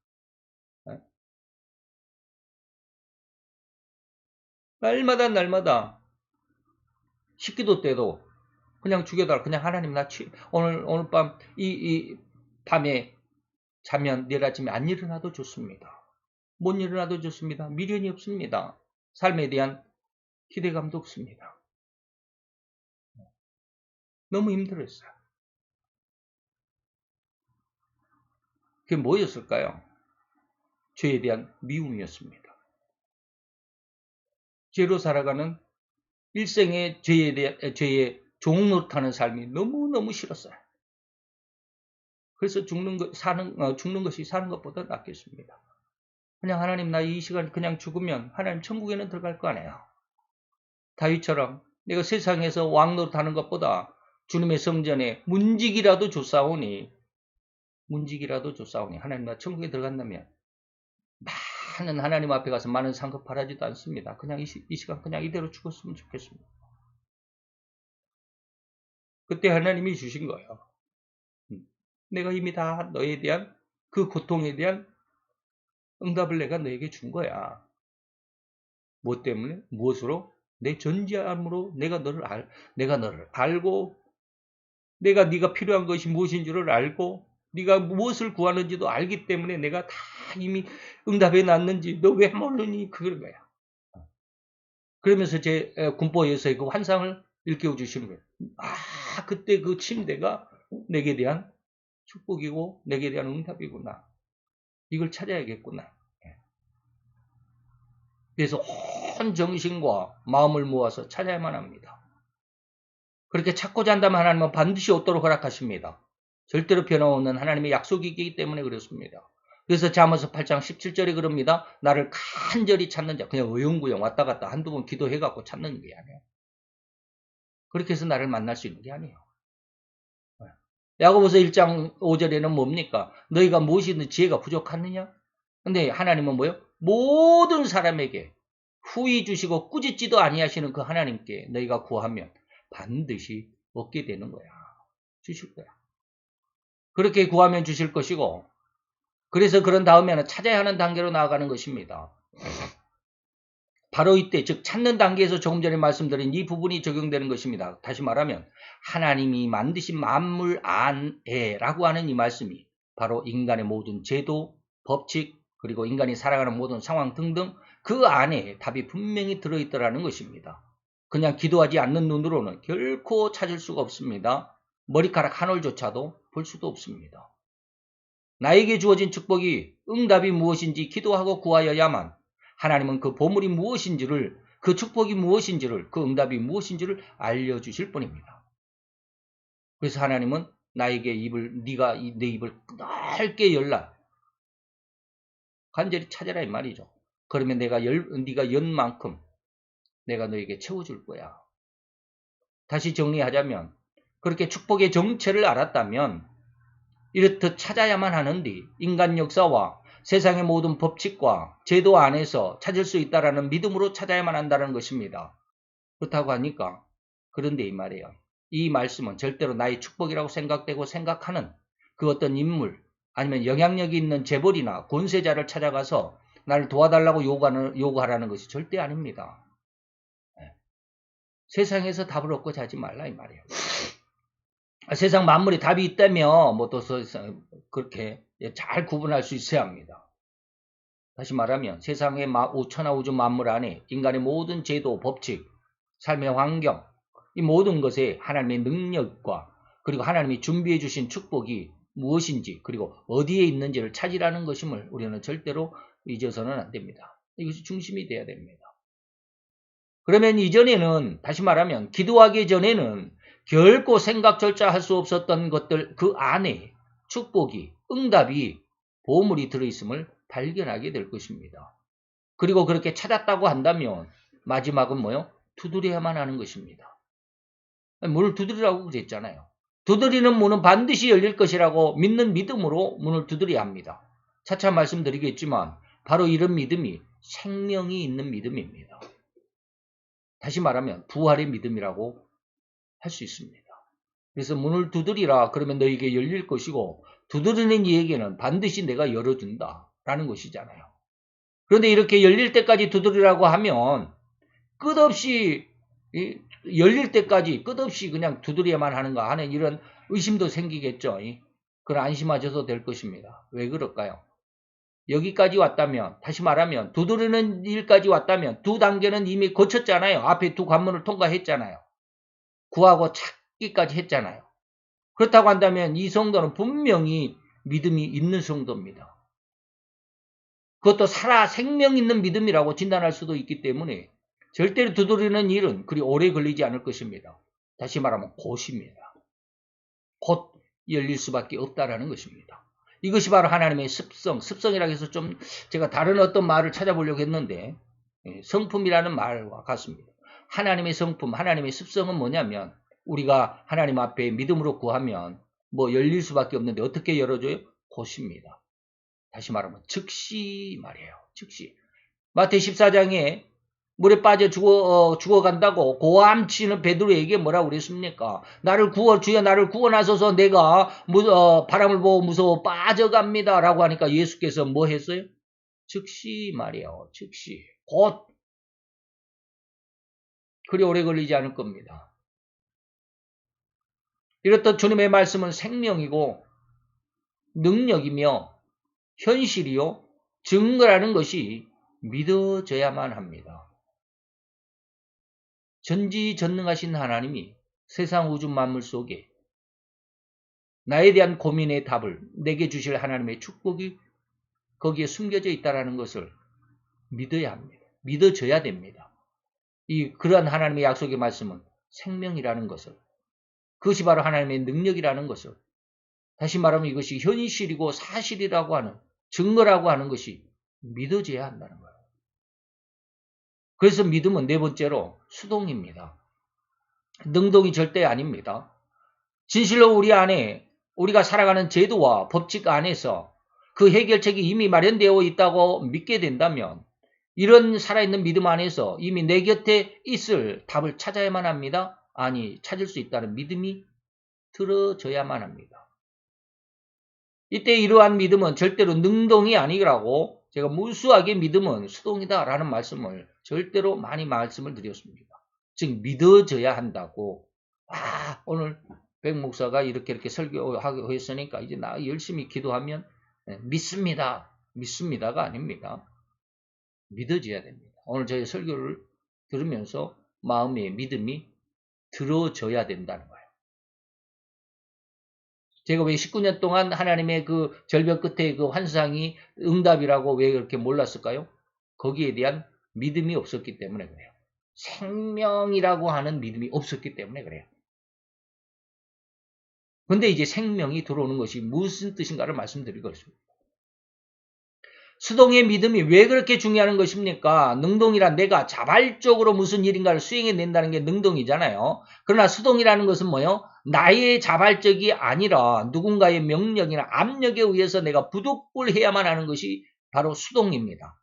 날마다 10기도 때도 그냥 죽여달라. 그냥 하나님 나 오늘 밤 이 밤에 자면 내일 아침에 안 일어나도 좋습니다. 못 일어나도 좋습니다. 미련이 없습니다. 삶에 대한 기대감도 없습니다. 너무 힘들었어요. 그게 뭐였을까요? 죄에 대한 미움이었습니다. 죄로 살아가는 일생의 죄에 종노릇하는 삶이 너무너무 싫었어요. 그래서 죽는 것이 사는 것보다 낫겠습니다. 그냥 하나님 나 이 시간 그냥 죽으면 하나님 천국에는 들어갈 거 아니에요. 다윗처럼 내가 세상에서 왕노릇하는 것보다 주님의 성전에 문지기라도 줬사오니 하나님 나 천국에 들어간다면 많은 하나님 앞에 가서 많은 상급 바라지도 않습니다. 그냥 이 시간 그냥 이대로 죽었으면 좋겠습니다. 그때 하나님이 주신 거예요. 내가 이미 다 너에 대한 그 고통에 대한 응답을 내가 너에게 준 거야. 무엇 때문에? 무엇으로? 내 존재함으로 내가 너를 알고 네가 필요한 것이 무엇인 줄을 알고 네가 무엇을 구하는지도 알기 때문에 내가 다 이미 응답해 놨는지 너 왜 모르니? 그런 거야. 그러면서 제 군보에서의 그 환상을 일깨워 주시는 거예요. 그때 그 침대가 내게 대한 축복이고 내게 대한 응답이구나. 이걸 찾아야겠구나. 그래서 온 정신과 마음을 모아서 찾아야만 합니다. 그렇게 찾고자 한다면 하나님은 반드시 얻도록 허락하십니다. 절대로 변함없는 하나님의 약속이기 때문에 그렇습니다. 그래서 잠언서 8장 17절에 그럽니다. 나를 간절히 찾는 자, 그냥 어영부영 왔다 갔다 한두 번 기도해갖고 찾는 게 아니에요. 그렇게 해서 나를 만날 수 있는 게 아니에요. 야고보서 1장 5절에는 뭡니까? 너희가 무엇이든 지혜가 부족하느냐? 근데 하나님은 뭐예요? 모든 사람에게 후히 주시고 꾸짖지도 아니하시는 그 하나님께 너희가 구하면 반드시 얻게 되는 거야. 주실 거야. 그렇게 구하면 주실 것이고, 그래서 그런 다음에는 찾아야 하는 단계로 나아가는 것입니다. 바로 이때, 즉 찾는 단계에서 조금 전에 말씀드린 이 부분이 적용되는 것입니다. 다시 말하면 하나님이 만드신 만물 안에라고 하는 이 말씀이 바로 인간의 모든 제도, 법칙, 그리고 인간이 살아가는 모든 상황 등등 그 안에 답이 분명히 들어있더라는 것입니다. 그냥 기도하지 않는 눈으로는 결코 찾을 수가 없습니다. 머리카락 한 올조차도 볼 수도 없습니다. 나에게 주어진 축복이 응답이 무엇인지 기도하고 구하여야만 하나님은 그 보물이 무엇인지를, 그 축복이 무엇인지를, 그 응답이 무엇인지를 알려주실 뿐입니다. 그래서 하나님은 나에게 네가 내 입을 넓게 열라. 간절히 찾아라 이 말이죠. 그러면 네가 연 만큼 내가 너에게 채워줄 거야. 다시 정리하자면 그렇게 축복의 정체를 알았다면 이렇듯 찾아야만 하는데 인간 역사와 세상의 모든 법칙과 제도 안에서 찾을 수 있다라는 믿음으로 찾아야만 한다는 것입니다. 그렇다고 하니까 그런데 이 말이에요. 이 말씀은 절대로 나의 축복이라고 생각되고 생각하는 그 어떤 인물 아니면 영향력이 있는 재벌이나 권세자를 찾아가서 나를 도와달라고 요구하라는 것이 절대 아닙니다. 세상에서 답을 얻고자 하지 말라 이 말이에요. 세상 만물에 답이 있다며 뭐 또 그렇게 잘 구분할 수 있어야 합니다. 다시 말하면 세상의 천하우주 만물 안에 인간의 모든 제도, 법칙, 삶의 환경, 이 모든 것에 하나님의 능력과 그리고 하나님이 준비해 주신 축복이 무엇인지 그리고 어디에 있는지를 찾으라는 것임을 우리는 절대로 잊어서는 안 됩니다. 이것이 중심이 돼야 됩니다. 그러면 이전에는 다시 말하면 기도하기 전에는 결코 생각조차 할 수 없었던 것들 그 안에 축복이, 응답이, 보물이 들어있음을 발견하게 될 것입니다. 그리고 그렇게 찾았다고 한다면 마지막은 뭐요? 두드려야만 하는 것입니다. 문을 두드리라고 그랬잖아요. 두드리는 문은 반드시 열릴 것이라고 믿는 믿음으로 문을 두드려야 합니다. 차차 말씀드리겠지만 바로 이런 믿음이 생명이 있는 믿음입니다. 다시 말하면 부활의 믿음이라고 할 수 있습니다. 그래서 문을 두드리라 그러면 너에게 열릴 것이고 두드리는 이에게는 반드시 내가 열어준다라는 것이잖아요. 그런데 이렇게 열릴 때까지 두드리라고 하면 끝없이 열릴 때까지 끝없이 그냥 두드려야만 하는가 하는 이런 의심도 생기겠죠. 그건 안심하셔도 될 것입니다. 왜 그럴까요? 여기까지 왔다면 다시 말하면 두드리는 일까지 왔다면 두 단계는 이미 거쳤잖아요. 앞에 두 관문을 통과했잖아요. 구하고 찾기까지 했잖아요. 그렇다고 한다면 이 성도는 분명히 믿음이 있는 성도입니다. 그것도 생명 있는 믿음이라고 진단할 수도 있기 때문에 절대로 두드리는 일은 그리 오래 걸리지 않을 것입니다. 다시 말하면 곧입니다. 곧 열릴 수밖에 없다라는 것입니다. 이것이 바로 하나님의 습성이라고 해서 좀 제가 다른 어떤 말을 찾아보려고 했는데 성품이라는 말과 같습니다. 하나님의 성품, 하나님의 습성은 뭐냐면 우리가 하나님 앞에 믿음으로 구하면 뭐 열릴 수밖에 없는데 어떻게 열어줘요? 곧입니다. 다시 말하면 즉시 말이에요. 즉시. 마태 14장에 물에 빠져 죽어간다고 고함치는 베드로에게 뭐라고 그랬습니까? 주여 나를 구원하소서 내가 바람을 보고 무서워 빠져갑니다. 라고 하니까 예수께서 뭐 했어요? 즉시 말이에요. 즉시. 곧. 그리 오래 걸리지 않을 겁니다. 이렇듯 주님의 말씀은 생명이고 능력이며 현실이요 증거라는 것이 믿어져야만 합니다. 전지전능하신 하나님이 세상 우주 만물 속에 나에 대한 고민의 답을 내게 주실 하나님의 축복이 거기에 숨겨져 있다는 것을 믿어야 합니다. 믿어져야 됩니다. 그러한 하나님의 약속의 말씀은 생명이라는 것을, 그것이 바로 하나님의 능력이라는 것을, 다시 말하면 이것이 현실이고 사실이라고 하는, 증거라고 하는 것이 믿어져야 한다는 거예요. 그래서 믿음은 네 번째로 수동입니다. 능동이 절대 아닙니다. 진실로 우리 안에 우리가 살아가는 제도와 법칙 안에서 그 해결책이 이미 마련되어 있다고 믿게 된다면 이런 살아있는 믿음 안에서 이미 내 곁에 있을 답을 찾아야만 합니다. 아니, 찾을 수 있다는 믿음이 들어져야만 합니다. 이때 이러한 믿음은 절대로 능동이 아니라고 제가 무수하게 믿음은 수동이다라는 말씀을 절대로 많이 말씀을 드렸습니다. 즉 믿어져야 한다고. 오늘 백 목사가 이렇게 설교하고 했으니까 이제 나 열심히 기도하면 믿습니다가 아닙니다. 믿어져야 됩니다. 오늘 저희 설교를 들으면서 마음의 믿음이 들어져야 된다는 거예요. 제가 왜 19년 동안 하나님의 그 절벽 끝에 그 환상이 응답이라고 왜 그렇게 몰랐을까요? 거기에 대한 믿음이 없었기 때문에 그래요. 생명이라고 하는 믿음이 없었기 때문에 그래요. 근데 이제 생명이 들어오는 것이 무슨 뜻인가를 말씀드리겠습니다. 수동의 믿음이 왜 그렇게 중요한 것입니까? 능동이란 내가 자발적으로 무슨 일인가를 수행해낸다는 게 능동이잖아요. 그러나 수동이라는 것은 뭐예요? 나의 자발적이 아니라 누군가의 명령이나 압력에 의해서 내가 부득불해야만 하는 것이 바로 수동입니다.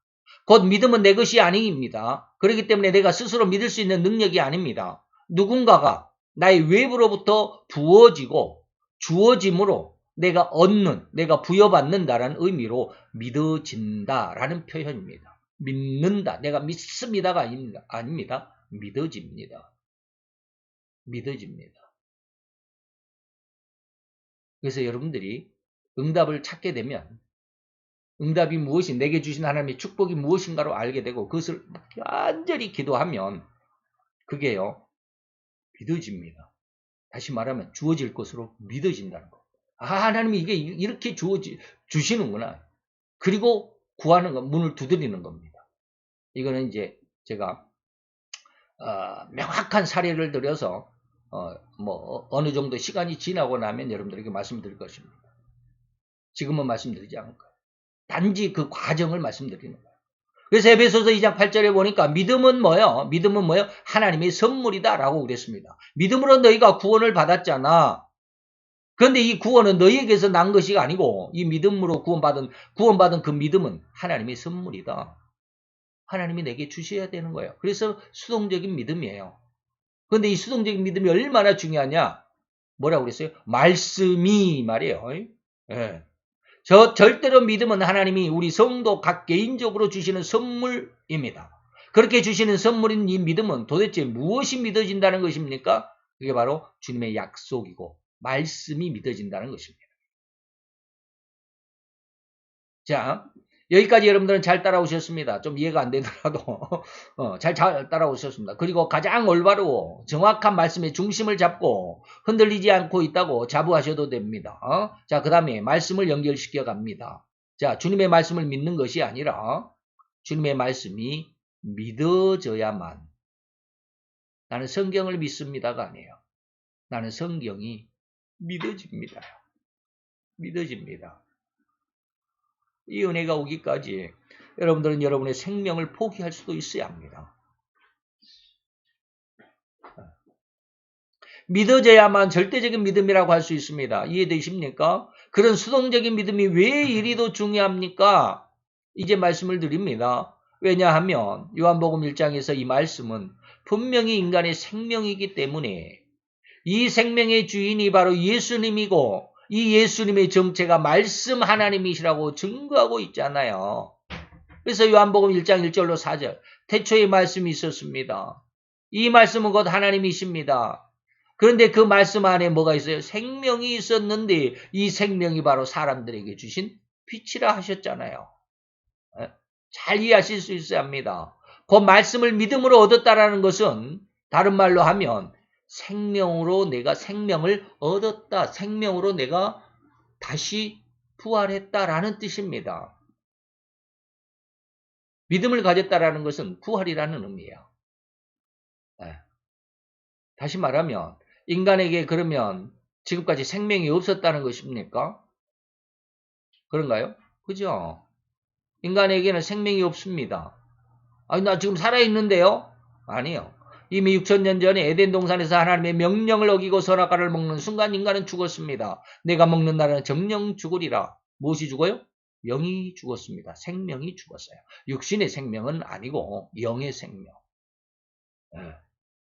곧 믿음은 내 것이 아닙니다. 그렇기 때문에 내가 스스로 믿을 수 있는 능력이 아닙니다. 누군가가 나의 외부로부터 부어지고 주어짐으로 내가 얻는, 내가 부여받는다라는 의미로 믿어진다라는 표현입니다. 믿는다, 내가 믿습니다가 아닙니다. 믿어집니다. 믿어집니다. 그래서 여러분들이 응답을 찾게 되면 응답이 무엇이 내게 주신 하나님의 축복이 무엇인가로 알게 되고 그것을 간절히 기도하면 그게요 믿어집니다. 다시 말하면 주어질 것으로 믿어진다는 거. 하나님이 이게 이렇게 주시는구나. 그리고 구하는 것, 문을 두드리는 겁니다. 이거는 이제 제가 명확한 사례를 들여서 어느 정도 시간이 지나고 나면 여러분들에게 말씀드릴 것입니다. 지금은 말씀드리지 않을 거예요. 단지 그 과정을 말씀드리는 거예요. 그래서 에베소서 2장 8절에 보니까 믿음은 뭐예요? 믿음은 뭐예요? 하나님의 선물이다라고 그랬습니다. 믿음으로 너희가 구원을 받았잖아. 그런데 이 구원은 너희에게서 난 것이 아니고 이 믿음으로 구원받은 그 믿음은 하나님의 선물이다. 하나님이 내게 주셔야 되는 거예요. 그래서 수동적인 믿음이에요. 그런데 이 수동적인 믿음이 얼마나 중요하냐? 뭐라고 그랬어요? 말씀이 말이에요. 예. 절대로 믿음은 하나님이 우리 성도 각 개인적으로 주시는 선물입니다. 그렇게 주시는 선물인 이 믿음은 도대체 무엇이 믿어진다는 것입니까? 그게 바로 주님의 약속이고 말씀이 믿어진다는 것입니다. 자, 여기까지 여러분들은 잘 따라오셨습니다. 좀 이해가 안 되더라도 잘 따라오셨습니다. 그리고 가장 올바르고 정확한 말씀의 중심을 잡고 흔들리지 않고 있다고 자부하셔도 됩니다. 자, 그 다음에 말씀을 연결시켜 갑니다. 자, 주님의 말씀을 믿는 것이 아니라 주님의 말씀이 믿어져야만. 나는 성경을 믿습니다가 아니에요. 나는 성경이 믿어집니다. 믿어집니다. 이 은혜가 오기까지 여러분들은 여러분의 생명을 포기할 수도 있어야 합니다. 믿어져야만 절대적인 믿음이라고 할 수 있습니다. 이해되십니까? 그런 수동적인 믿음이 왜 이리도 중요합니까? 이제 말씀을 드립니다. 왜냐하면 요한복음 1장에서 이 말씀은 분명히 인간의 생명이기 때문에 이 생명의 주인이 바로 예수님이고 이 예수님의 정체가 말씀 하나님이시라고 증거하고 있잖아요. 그래서 요한복음 1장 1절로 4절 태초에 말씀이 있었습니다. 이 말씀은 곧 하나님이십니다. 그런데 그 말씀 안에 뭐가 있어요? 생명이 있었는데 이 생명이 바로 사람들에게 주신 빛이라 하셨잖아요. 잘 이해하실 수 있어야 합니다. 그 말씀을 믿음으로 얻었다라는 것은 다른 말로 하면 생명으로 내가 생명을 얻었다. 생명으로 내가 다시 부활했다라는 뜻입니다. 믿음을 가졌다라는 것은 부활이라는 의미예요. 다시 말하면 인간에게 그러면 지금까지 생명이 없었다는 것입니까? 그런가요? 그죠? 인간에게는 생명이 없습니다. 아니, 나 지금 살아있는데요? 아니요. 이미 6,000년 전에 에덴 동산에서 하나님의 명령을 어기고 선악과를 먹는 순간 인간은 죽었습니다. 내가 먹는 날은 정령 죽으리라. 무엇이 죽어요? 영이 죽었습니다. 생명이 죽었어요. 육신의 생명은 아니고 영의 생명.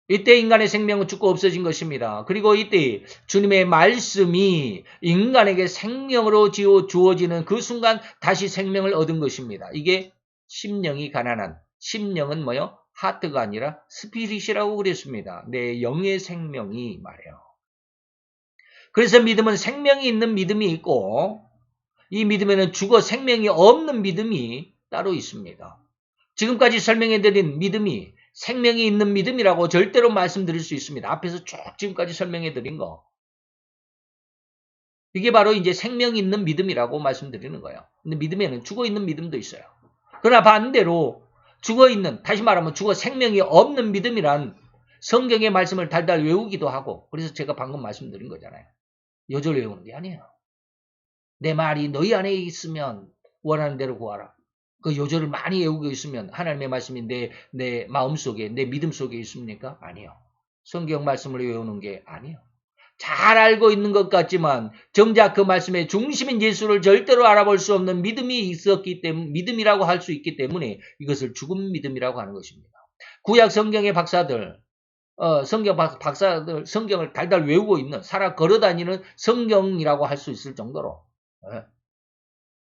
이때 인간의 생명은 죽고 없어진 것입니다. 그리고 이때 주님의 말씀이 인간에게 생명으로 주어지는 그 순간 다시 생명을 얻은 것입니다. 이게 심령이 가난한, 심령은 뭐요? 하트가 아니라 스피릿이라고 그랬습니다. 내 영의 생명이 말이에요. 그래서 믿음은 생명이 있는 믿음이 있고 이 믿음에는 죽어 생명이 없는 믿음이 따로 있습니다. 지금까지 설명해드린 믿음이 생명이 있는 믿음이라고 절대로 말씀드릴 수 있습니다. 앞에서 쭉 지금까지 설명해드린 거. 이게 바로 이제 생명이 있는 믿음이라고 말씀드리는 거예요. 근데 믿음에는 죽어 있는 믿음도 있어요. 그러나 반대로 죽어 있는, 다시 말하면 죽어 생명이 없는 믿음이란 성경의 말씀을 달달 외우기도 하고, 그래서 제가 방금 말씀드린 거잖아요. 요절 외우는 게 아니에요. 내 말이 너희 안에 있으면 원하는 대로 구하라. 그 요절을 많이 외우고 있으면 하나님의 말씀이 내 마음속에, 내 믿음 속에 있습니까? 아니요. 성경 말씀을 외우는 게 아니요. 잘 알고 있는 것 같지만 정작 그 말씀의 중심인 예수를 절대로 알아볼 수 없는 믿음이 있었기 때문에, 믿음이라고 할 수 있기 때문에 이것을 죽은 믿음이라고 하는 것입니다. 구약 성경의 박사들, 박사들 성경을 달달 외우고 있는, 살아 걸어다니는 성경이라고 할 수 있을 정도로,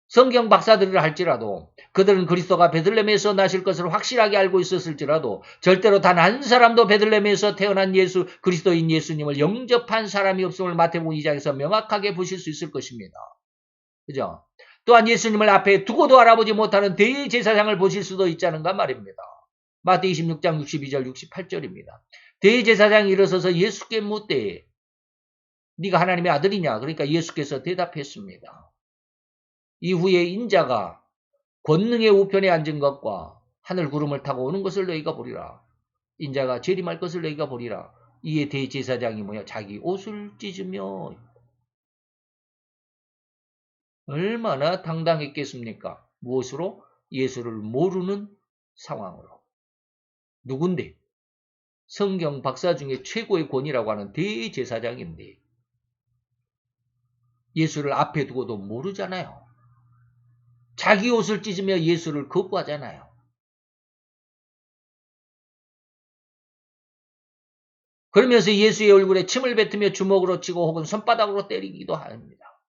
성경 박사들이라 할지라도 그들은 그리스도가 베들레헴에서 나실 것을 확실하게 알고 있었을지라도 절대로 단 한 사람도 베들레헴에서 태어난 예수, 그리스도인 예수님을 영접한 사람이 없음을 마태복음 2장에서 명확하게 보실 수 있을 것입니다. 그죠? 또한 예수님을 앞에 두고도 알아보지 못하는 대제사장을 보실 수도 있자는가 말입니다. 마태 26장 62절 68절입니다. 대제사장이 일어서서 예수께 묻되 네가 하나님의 아들이냐? 그러니까 예수께서 대답했습니다. 이후에 인자가 권능의 우편에 앉은 것과 하늘 구름을 타고 오는 것을 너희가 보리라. 인자가 재림할 것을 너희가 보리라. 이에 대제사장이 뭐야? 자기 옷을 찢으며 얼마나 당당했겠습니까? 무엇으로? 예수를 모르는 상황으로. 누군데? 성경 박사 중에 최고의 권위라고 하는 대제사장인데 예수를 앞에 두고도 모르잖아요. 자기 옷을 찢으며 예수를 거부하잖아요. 그러면서 예수의 얼굴에 침을 뱉으며 주먹으로 치고 혹은 손바닥으로 때리기도 합니다.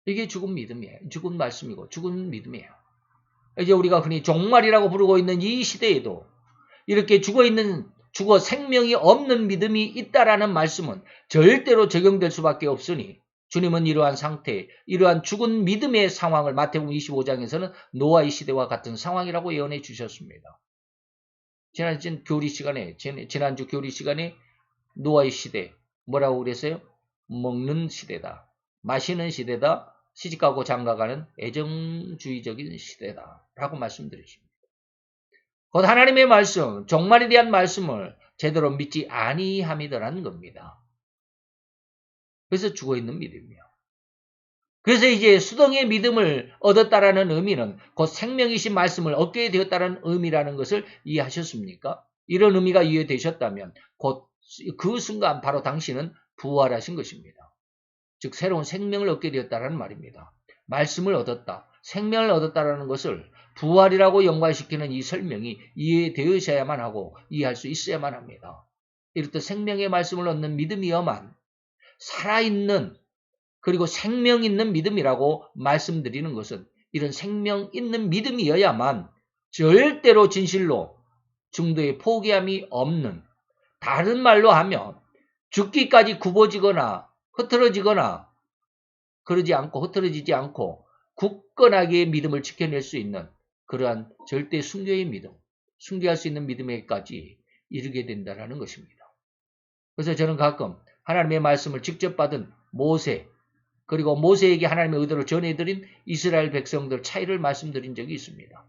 이게 죽은 믿음이에요. 죽은 말씀이고 죽은 믿음이에요. 이제 우리가 흔히 종말이라고 부르고 있는 이 시대에도 이렇게 죽어 생명이 없는 믿음이 있다라는 말씀은 절대로 적용될 수밖에 없으니 주님은 이러한 상태, 이러한 죽은 믿음의 상황을 마태복음 25장에서는 노아의 시대와 같은 상황이라고 예언해 주셨습니다. 지난주 교리 시간에 노아의 시대 뭐라고 그랬어요? 먹는 시대다. 마시는 시대다. 시집가고 장가가는 애정주의적인 시대다. 라고 말씀드렸습니다. 곧 하나님의 말씀, 종말에 대한 말씀을 제대로 믿지 아니함이더라는 겁니다. 그래서 죽어있는 믿음이요. 그래서 이제 수동의 믿음을 얻었다라는 의미는 곧 생명이신 말씀을 얻게 되었다는 의미라는 것을 이해하셨습니까? 이런 의미가 이해되셨다면 곧 그 순간 바로 당신은 부활하신 것입니다. 즉 새로운 생명을 얻게 되었다는 말입니다. 말씀을 얻었다, 생명을 얻었다라는 것을 부활이라고 연관시키는 이 설명이 이해되어야만 하고 이해할 수 있어야만 합니다. 이렇듯 생명의 말씀을 얻는 믿음이어만 살아있는 그리고 생명 있는 믿음이라고 말씀드리는 것은 이런 생명 있는 믿음이어야만 절대로 진실로 중도에 포기함이 없는, 다른 말로 하면 죽기까지 굽어지거나 흐트러지거나 그러지 않고 흐트러지지 않고 굳건하게 믿음을 지켜낼 수 있는 그러한 절대 순교의 믿음, 순교할 수 있는 믿음에까지 이르게 된다는 것입니다. 그래서 저는 가끔 하나님의 말씀을 직접 받은 모세, 그리고 모세에게 하나님의 의도를 전해드린 이스라엘 백성들 차이를 말씀드린 적이 있습니다.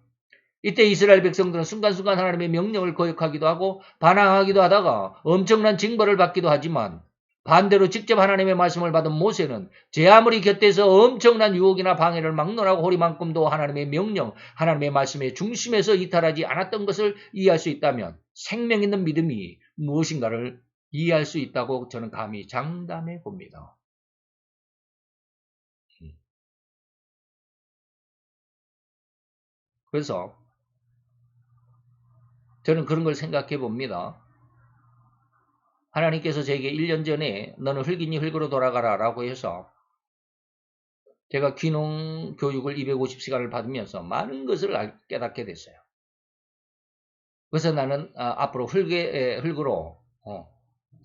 이때 이스라엘 백성들은 순간순간 하나님의 명령을 거역하기도 하고 반항하기도 하다가 엄청난 징벌을 받기도 하지만 반대로 직접 하나님의 말씀을 받은 모세는 제 아무리 곁에서 엄청난 유혹이나 방해를 막론하고 호리만큼도 하나님의 명령, 하나님의 말씀의 중심에서 이탈하지 않았던 것을 이해할 수 있다면 생명 있는 믿음이 무엇인가를 이해할 수 있다고 저는 감히 장담해 봅니다. 그래서 저는 그런 걸 생각해 봅니다. 하나님께서 제게 1년 전에 너는 흙이니 흙으로 돌아가라 라고 해서 제가 귀농 교육을 250시간을 받으면서 많은 것을 깨닫게 됐어요. 그래서 나는 앞으로 흙으로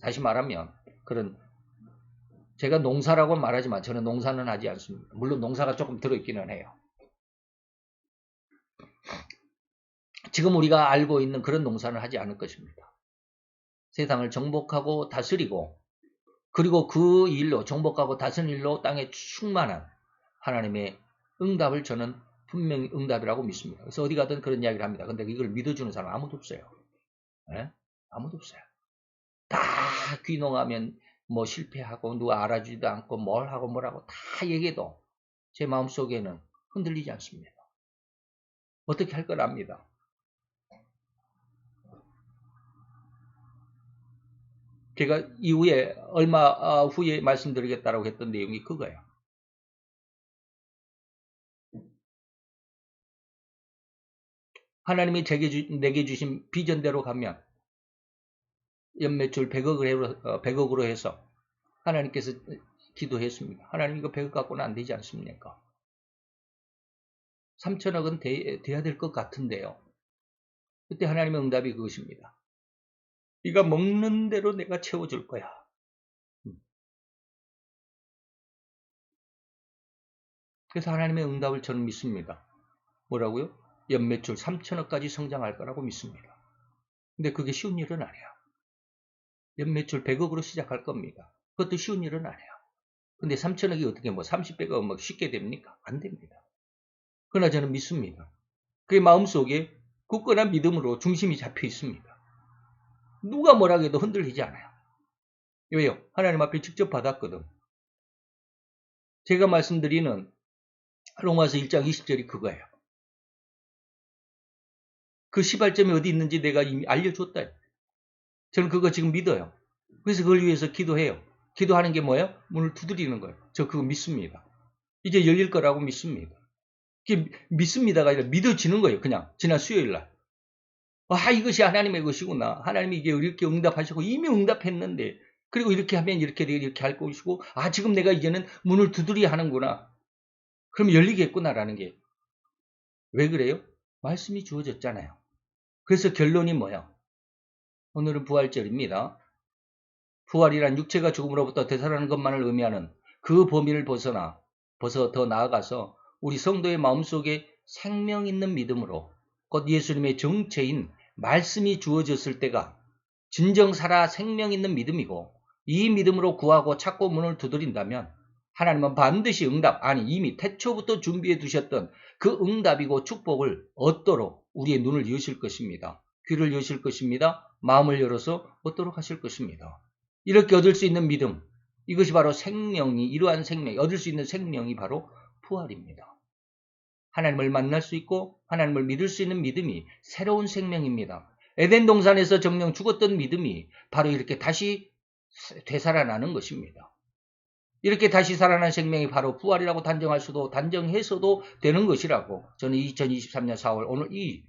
다시 말하면 그런 제가 농사라고 말하지만 저는 농사는 하지 않습니다. 물론 농사가 조금 들어있기는 해요. 지금 우리가 알고 있는 그런 농사는 하지 않을 것입니다. 세상을 정복하고 다스리고 그리고 그 일로 정복하고 다스리는 일로 땅에 충만한 하나님의 응답을 저는 분명히 응답이라고 믿습니다. 그래서 어디 가든 그런 이야기를 합니다. 근데 이걸 믿어주는 사람 아무도 없어요. 네? 아무도 없어요. 다 귀농하면 뭐 실패하고 누가 알아주지도 않고 뭘 하고 뭐라고 다 얘기해도 제 마음속에는 흔들리지 않습니다. 어떻게 할 걸 압니다. 제가 이후에 얼마 후에 말씀드리겠다라고 했던 내용이 그거예요. 하나님이 내게 주신 비전대로 가면 연매출 100억으로 해서 하나님께서 기도했습니다. 하나님 이거 100억 갖고는 안 되지 않습니까? 3천억은 돼야 될 것 같은데요. 그때 하나님의 응답이 그것입니다. 네가 먹는 대로 내가 채워줄 거야. 그래서 하나님의 응답을 저는 믿습니다. 뭐라고요? 연매출 3천억까지 성장할 거라고 믿습니다. 근데 그게 쉬운 일은 아니에요. 연매출 100억으로 시작할 겁니다. 그것도 쉬운 일은 아니에요. 근데 3천억이 어떻게 뭐 30배가 뭐 쉽게 됩니까? 안 됩니다. 그러나 저는 믿습니다. 그의 마음속에 굳건한 믿음으로 중심이 잡혀 있습니다. 누가 뭐라 해도 흔들리지 않아요. 왜요? 하나님 앞에 직접 받았거든. 제가 말씀드리는 로마서 1장 20절이 그거예요. 그 시발점이 어디 있는지 내가 이미 알려줬다. 저는 그거 지금 믿어요. 그래서 그걸 위해서 기도해요. 기도하는 게 뭐예요? 문을 두드리는 거예요. 저 그거 믿습니다. 이제 열릴 거라고 믿습니다. 그게 믿습니다가 아니라 믿어지는 거예요. 그냥 지난 수요일 날. 이것이 하나님의 것이구나. 하나님이 이게 이렇게 응답하시고 이미 응답했는데 그리고 이렇게 하면 이렇게 할 것이고 지금 내가 이제는 문을 두드려야 하는구나. 그럼 열리겠구나라는 게 왜 그래요? 말씀이 주어졌잖아요. 그래서 결론이 뭐예요? 오늘은 부활절입니다. 부활이란 육체가 죽음으로부터 되살아나는 것만을 의미하는 그 범위를 벗어 더 나아가서 우리 성도의 마음속에 생명 있는 믿음으로 곧 예수님의 정체인 말씀이 주어졌을 때가 진정 살아 생명 있는 믿음이고 이 믿음으로 구하고 찾고 문을 두드린다면 하나님은 반드시 이미 태초부터 준비해 두셨던 그 응답이고 축복을 얻도록 우리의 눈을 여실 것입니다. 귀를 여실 것입니다. 마음을 열어서 얻도록 하실 것입니다. 이렇게 얻을 수 있는 믿음, 이것이 바로 이러한 생명이, 얻을 수 있는 생명이 바로 부활입니다. 하나님을 만날 수 있고 하나님을 믿을 수 있는 믿음이 새로운 생명입니다. 에덴 동산에서 정령 죽었던 믿음이 바로 이렇게 다시 되살아나는 것입니다. 이렇게 다시 살아난 생명이 바로 부활이라고 단정해서도 되는 것이라고 저는 2023년 4월 오늘 이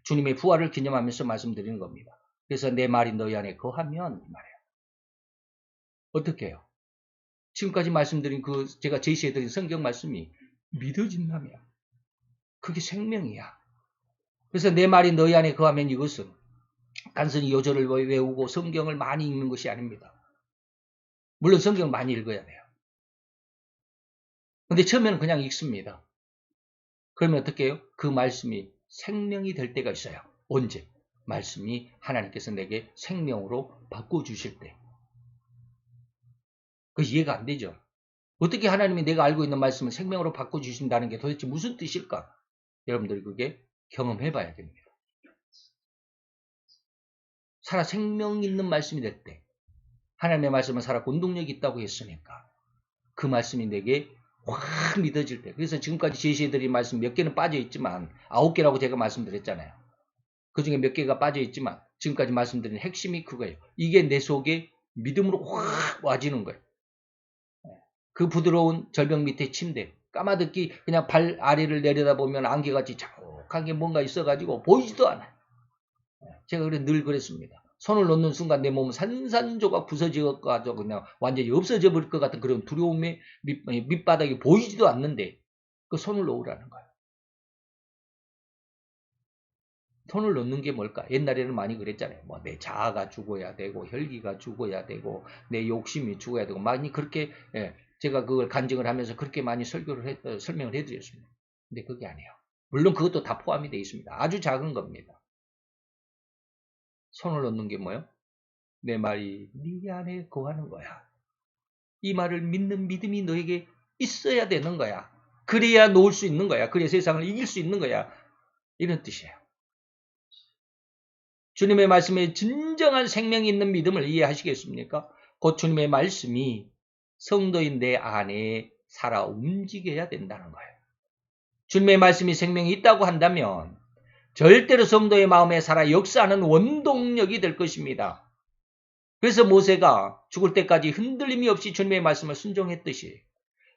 주님의 부활을 기념하면서 말씀드리는 겁니다. 그래서 내 말이 너희 안에 거하면 말이에요. 어떻게 해요? 지금까지 말씀드린 제가 제시해드린 성경 말씀이 믿어진다면 그게 생명이야. 그래서 내 말이 너희 안에 거하면 이것은 단순히 요절을 외우고 성경을 많이 읽는 것이 아닙니다. 물론 성경을 많이 읽어야 돼요. 근데 처음에는 그냥 읽습니다. 그러면 어떻게 해요? 그 말씀이 생명이 될 때가 있어요. 언제? 말씀이 하나님께서 내게 생명으로 바꿔주실 때. 그 이해가 안 되죠? 어떻게 하나님이 내가 알고 있는 말씀을 생명으로 바꿔주신다는 게 도대체 무슨 뜻일까? 여러분들이 그게 경험해 봐야 됩니다. 살아 생명 있는 말씀이 될 때, 하나님의 말씀은 살아 운동력이 있다고 했으니까 그 말씀이 내게 확 믿어질 때, 그래서 지금까지 제시해드린 말씀 몇 개는 빠져있지만 9개라고 제가 말씀드렸잖아요. 그 중에 몇 개가 빠져있지만 지금까지 말씀드린 핵심이 그거예요. 이게 내 속에 믿음으로 확 와지는 거예요. 그 부드러운 절벽 밑에 침대, 까마득히 그냥 발 아래를 내려다보면 안개같이 자욱한 게 뭔가 있어가지고 보이지도 않아요. 제가 늘 그랬습니다. 손을 놓는 순간 내 몸은 산산조각 부서져가지고 그냥 완전히 없어져 버릴 것 같은 그런 두려움의 밑바닥이 보이지도 않는데 그 손을 놓으라는 거예요. 손을 놓는 게 뭘까? 옛날에는 많이 그랬잖아요. 뭐 내 자아가 죽어야 되고 혈기가 죽어야 되고 내 욕심이 죽어야 되고 많이 그렇게 제가 그걸 간증을 하면서 그렇게 많이 설명을 해드렸습니다. 근데 그게 아니에요. 물론 그것도 다 포함이 되어 있습니다. 아주 작은 겁니다. 손을 놓는 게 뭐예요? 내 말이 네 안에 거하는 거야. 이 말을 믿는 믿음이 너에게 있어야 되는 거야. 그래야 놓을 수 있는 거야. 그래야 세상을 이길 수 있는 거야. 이런 뜻이에요. 주님의 말씀에 진정한 생명이 있는 믿음을 이해하시겠습니까? 곧 주님의 말씀이 성도인 내 안에 살아 움직여야 된다는 거예요. 주님의 말씀이 생명이 있다고 한다면 절대로 성도의 마음에 살아 역사하는 원동력이 될 것입니다. 그래서 모세가 죽을 때까지 흔들림이 없이 주님의 말씀을 순종했듯이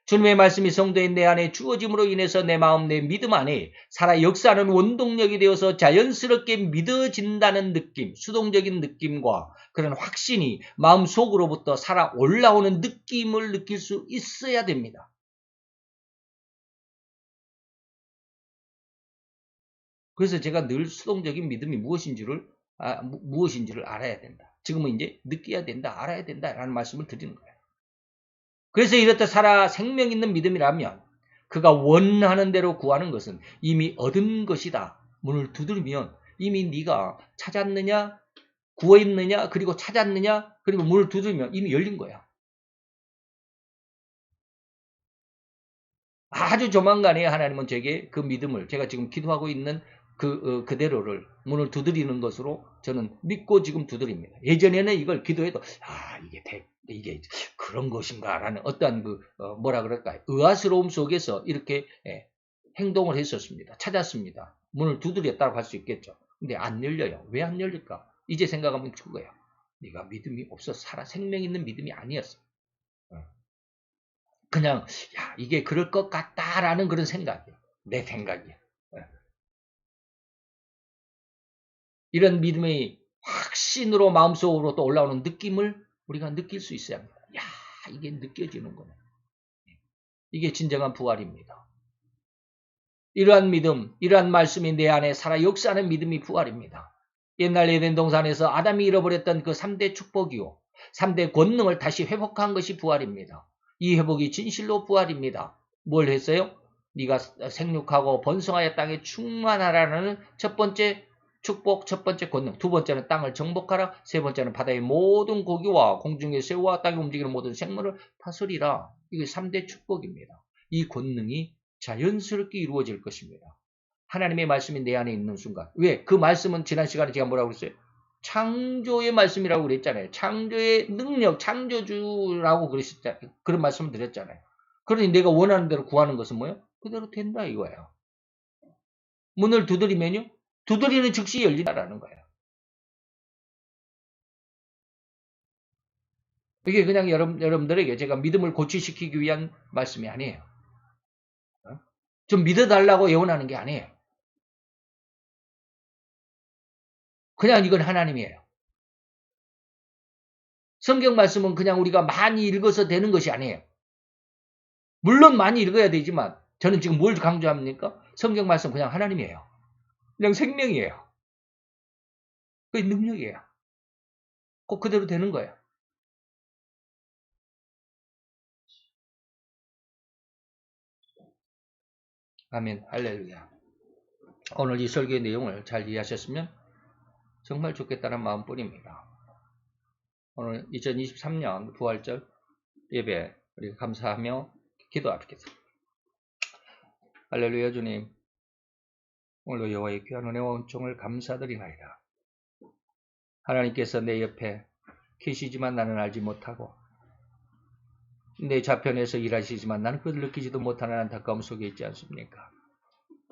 주님의 말씀이 성도인 내 안에 주어짐으로 인해서 내 마음, 내 믿음 안에 살아 역사하는 원동력이 되어서 자연스럽게 믿어진다는 느낌, 수동적인 느낌과 그런 확신이 마음속으로부터 살아 올라오는 느낌을 느낄 수 있어야 됩니다. 그래서 제가 늘 수동적인 믿음이 무엇인지를 알아야 된다. 지금은 이제 느껴야 된다, 알아야 된다라는 말씀을 드리는 거예요. 그래서 이렇다 살아 생명 있는 믿음이라면 그가 원하는 대로 구하는 것은 이미 얻은 것이다. 문을 두드리면 이미 네가 찾았느냐, 구했느냐, 그리고 찾았느냐, 그리고 문을 두드리면 이미 열린 거야. 아주 조만간에 하나님은 제게 그 믿음을 제가 지금 기도하고 있는 그대로를 문을 두드리는 것으로 저는 믿고 지금 두드립니다. 예전에는 이걸 기도해도 이게 그런 것인가라는 어떠한 뭐라 그럴까요? 의아스러움 속에서 이렇게 행동을 했었습니다. 찾았습니다. 문을 두드렸다고 할 수 있겠죠. 근데 안 열려요. 왜 안 열릴까? 이제 생각하면 그거예요. 네가 믿음이 없어서 살아 생명 있는 믿음이 아니었어. 그냥 이게 그럴 것 같다라는 그런 생각이에요. 내 생각이에요. 이런 믿음의 확신으로 마음속으로 또 올라오는 느낌을 우리가 느낄 수 있어야 합니다. 이게 느껴지는구나. 이게 진정한 부활입니다. 이러한 믿음, 이러한 말씀이 내 안에 살아 역사하는 믿음이 부활입니다. 옛날 에덴 동산에서 아담이 잃어버렸던 그 3대 축복이요. 3대 권능을 다시 회복한 것이 부활입니다. 이 회복이 진실로 부활입니다. 뭘 했어요? 네가 생육하고 번성하여 땅에 충만하라는 첫 번째 축복, 첫 번째 권능, 두 번째는 땅을 정복하라, 세 번째는 바다의 모든 고기와 공중의 새와 땅에 움직이는 모든 생물을 다스리라. 이게 3대 축복입니다. 이 권능이 자연스럽게 이루어질 것입니다. 하나님의 말씀이 내 안에 있는 순간. 왜? 그 말씀은 지난 시간에 제가 뭐라고 그랬어요? 창조의 말씀이라고 그랬잖아요. 창조의 능력, 창조주라고 그랬었잖아요. 그런 말씀을 드렸잖아요. 그러니 내가 원하는 대로 구하는 것은 뭐예요? 그대로 된다 이거예요. 문을 두드리면요. 두드리는 즉시 열린다라는 거예요. 이게 그냥 여러분들에게 제가 믿음을 고취시키기 위한 말씀이 아니에요. 좀 믿어달라고 예언하는 게 아니에요. 그냥 이건 하나님이에요. 성경 말씀은 그냥 우리가 많이 읽어서 되는 것이 아니에요. 물론 많이 읽어야 되지만 저는 지금 뭘 강조합니까? 성경 말씀 그냥 하나님이에요. 그냥 생명이에요. 그게 능력이에요. 꼭 그대로 되는 거예요. 아멘. 할렐루야. 오늘 이 설교의 내용을 잘 이해하셨으면 정말 좋겠다는 마음뿐입니다. 오늘 2023년 부활절 예배 우리 감사하며 기도하겠습니다. 할렐루야 주님. 오늘도 여호와의 귀한 은혜와 은총을 감사드리나이다. 하나님께서 내 옆에 계시지만 나는 알지 못하고 내 좌편에서 일하시지만 나는 그걸 느끼지도 못하는 안타까움 속에 있지 않습니까?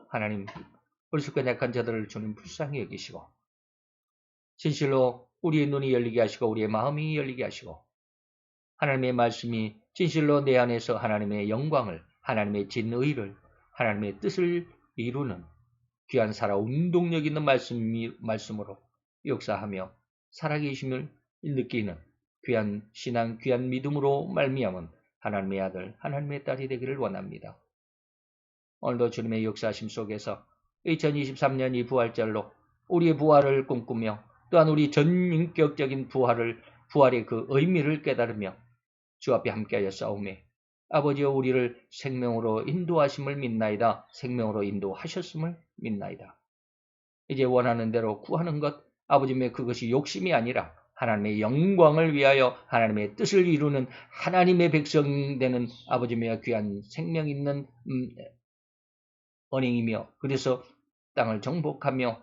하나님, 어리석고 약한 자들을 주님 불쌍히 여기시고 진실로 우리의 눈이 열리게 하시고 우리의 마음이 열리게 하시고 하나님의 말씀이 진실로 내 안에서 하나님의 영광을, 하나님의 진의를, 하나님의 뜻을 이루는 귀한 살아 운동력 있는 말씀으로 역사하며 살아계심을 느끼는 귀한 신앙, 귀한 믿음으로 말미암은 하나님의 아들, 하나님의 딸이 되기를 원합니다. 오늘도 주님의 역사하심 속에서 2023년 이 부활절로 우리의 부활을 꿈꾸며 또한 우리 전인격적인 부활의 그 의미를 깨달으며 주 앞에 함께하여 싸우매 아버지여 우리를 생명으로 인도하심을 믿나이다. 생명으로 인도하셨음을 믿나이다. 이제 원하는 대로 구하는 것, 아버지의 그것이 욕심이 아니라 하나님의 영광을 위하여 하나님의 뜻을 이루는 하나님의 백성 되는 아버지의 귀한 생명 있는 언행이며 그래서 땅을 정복하며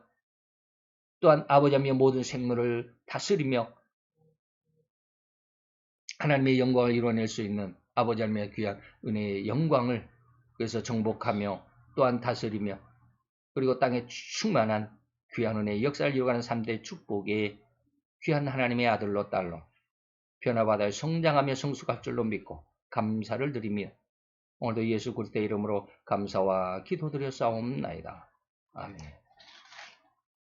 또한 아버지의 모든 생물을 다스리며 하나님의 영광을 이루어낼 수 있는 아버지 하나님의 귀한 은혜의 영광을 그래서 정복하며 또한 다스리며 그리고 땅에 충만한 귀한 은혜의 역사를 이루어가는 3대 축복의 귀한 하나님의 아들로 딸로 변화받아 성장하며 성숙할 줄로 믿고 감사를 드리며 오늘도 예수 그리스도의 이름으로 감사와 기도드려 싸움나이다. 아멘.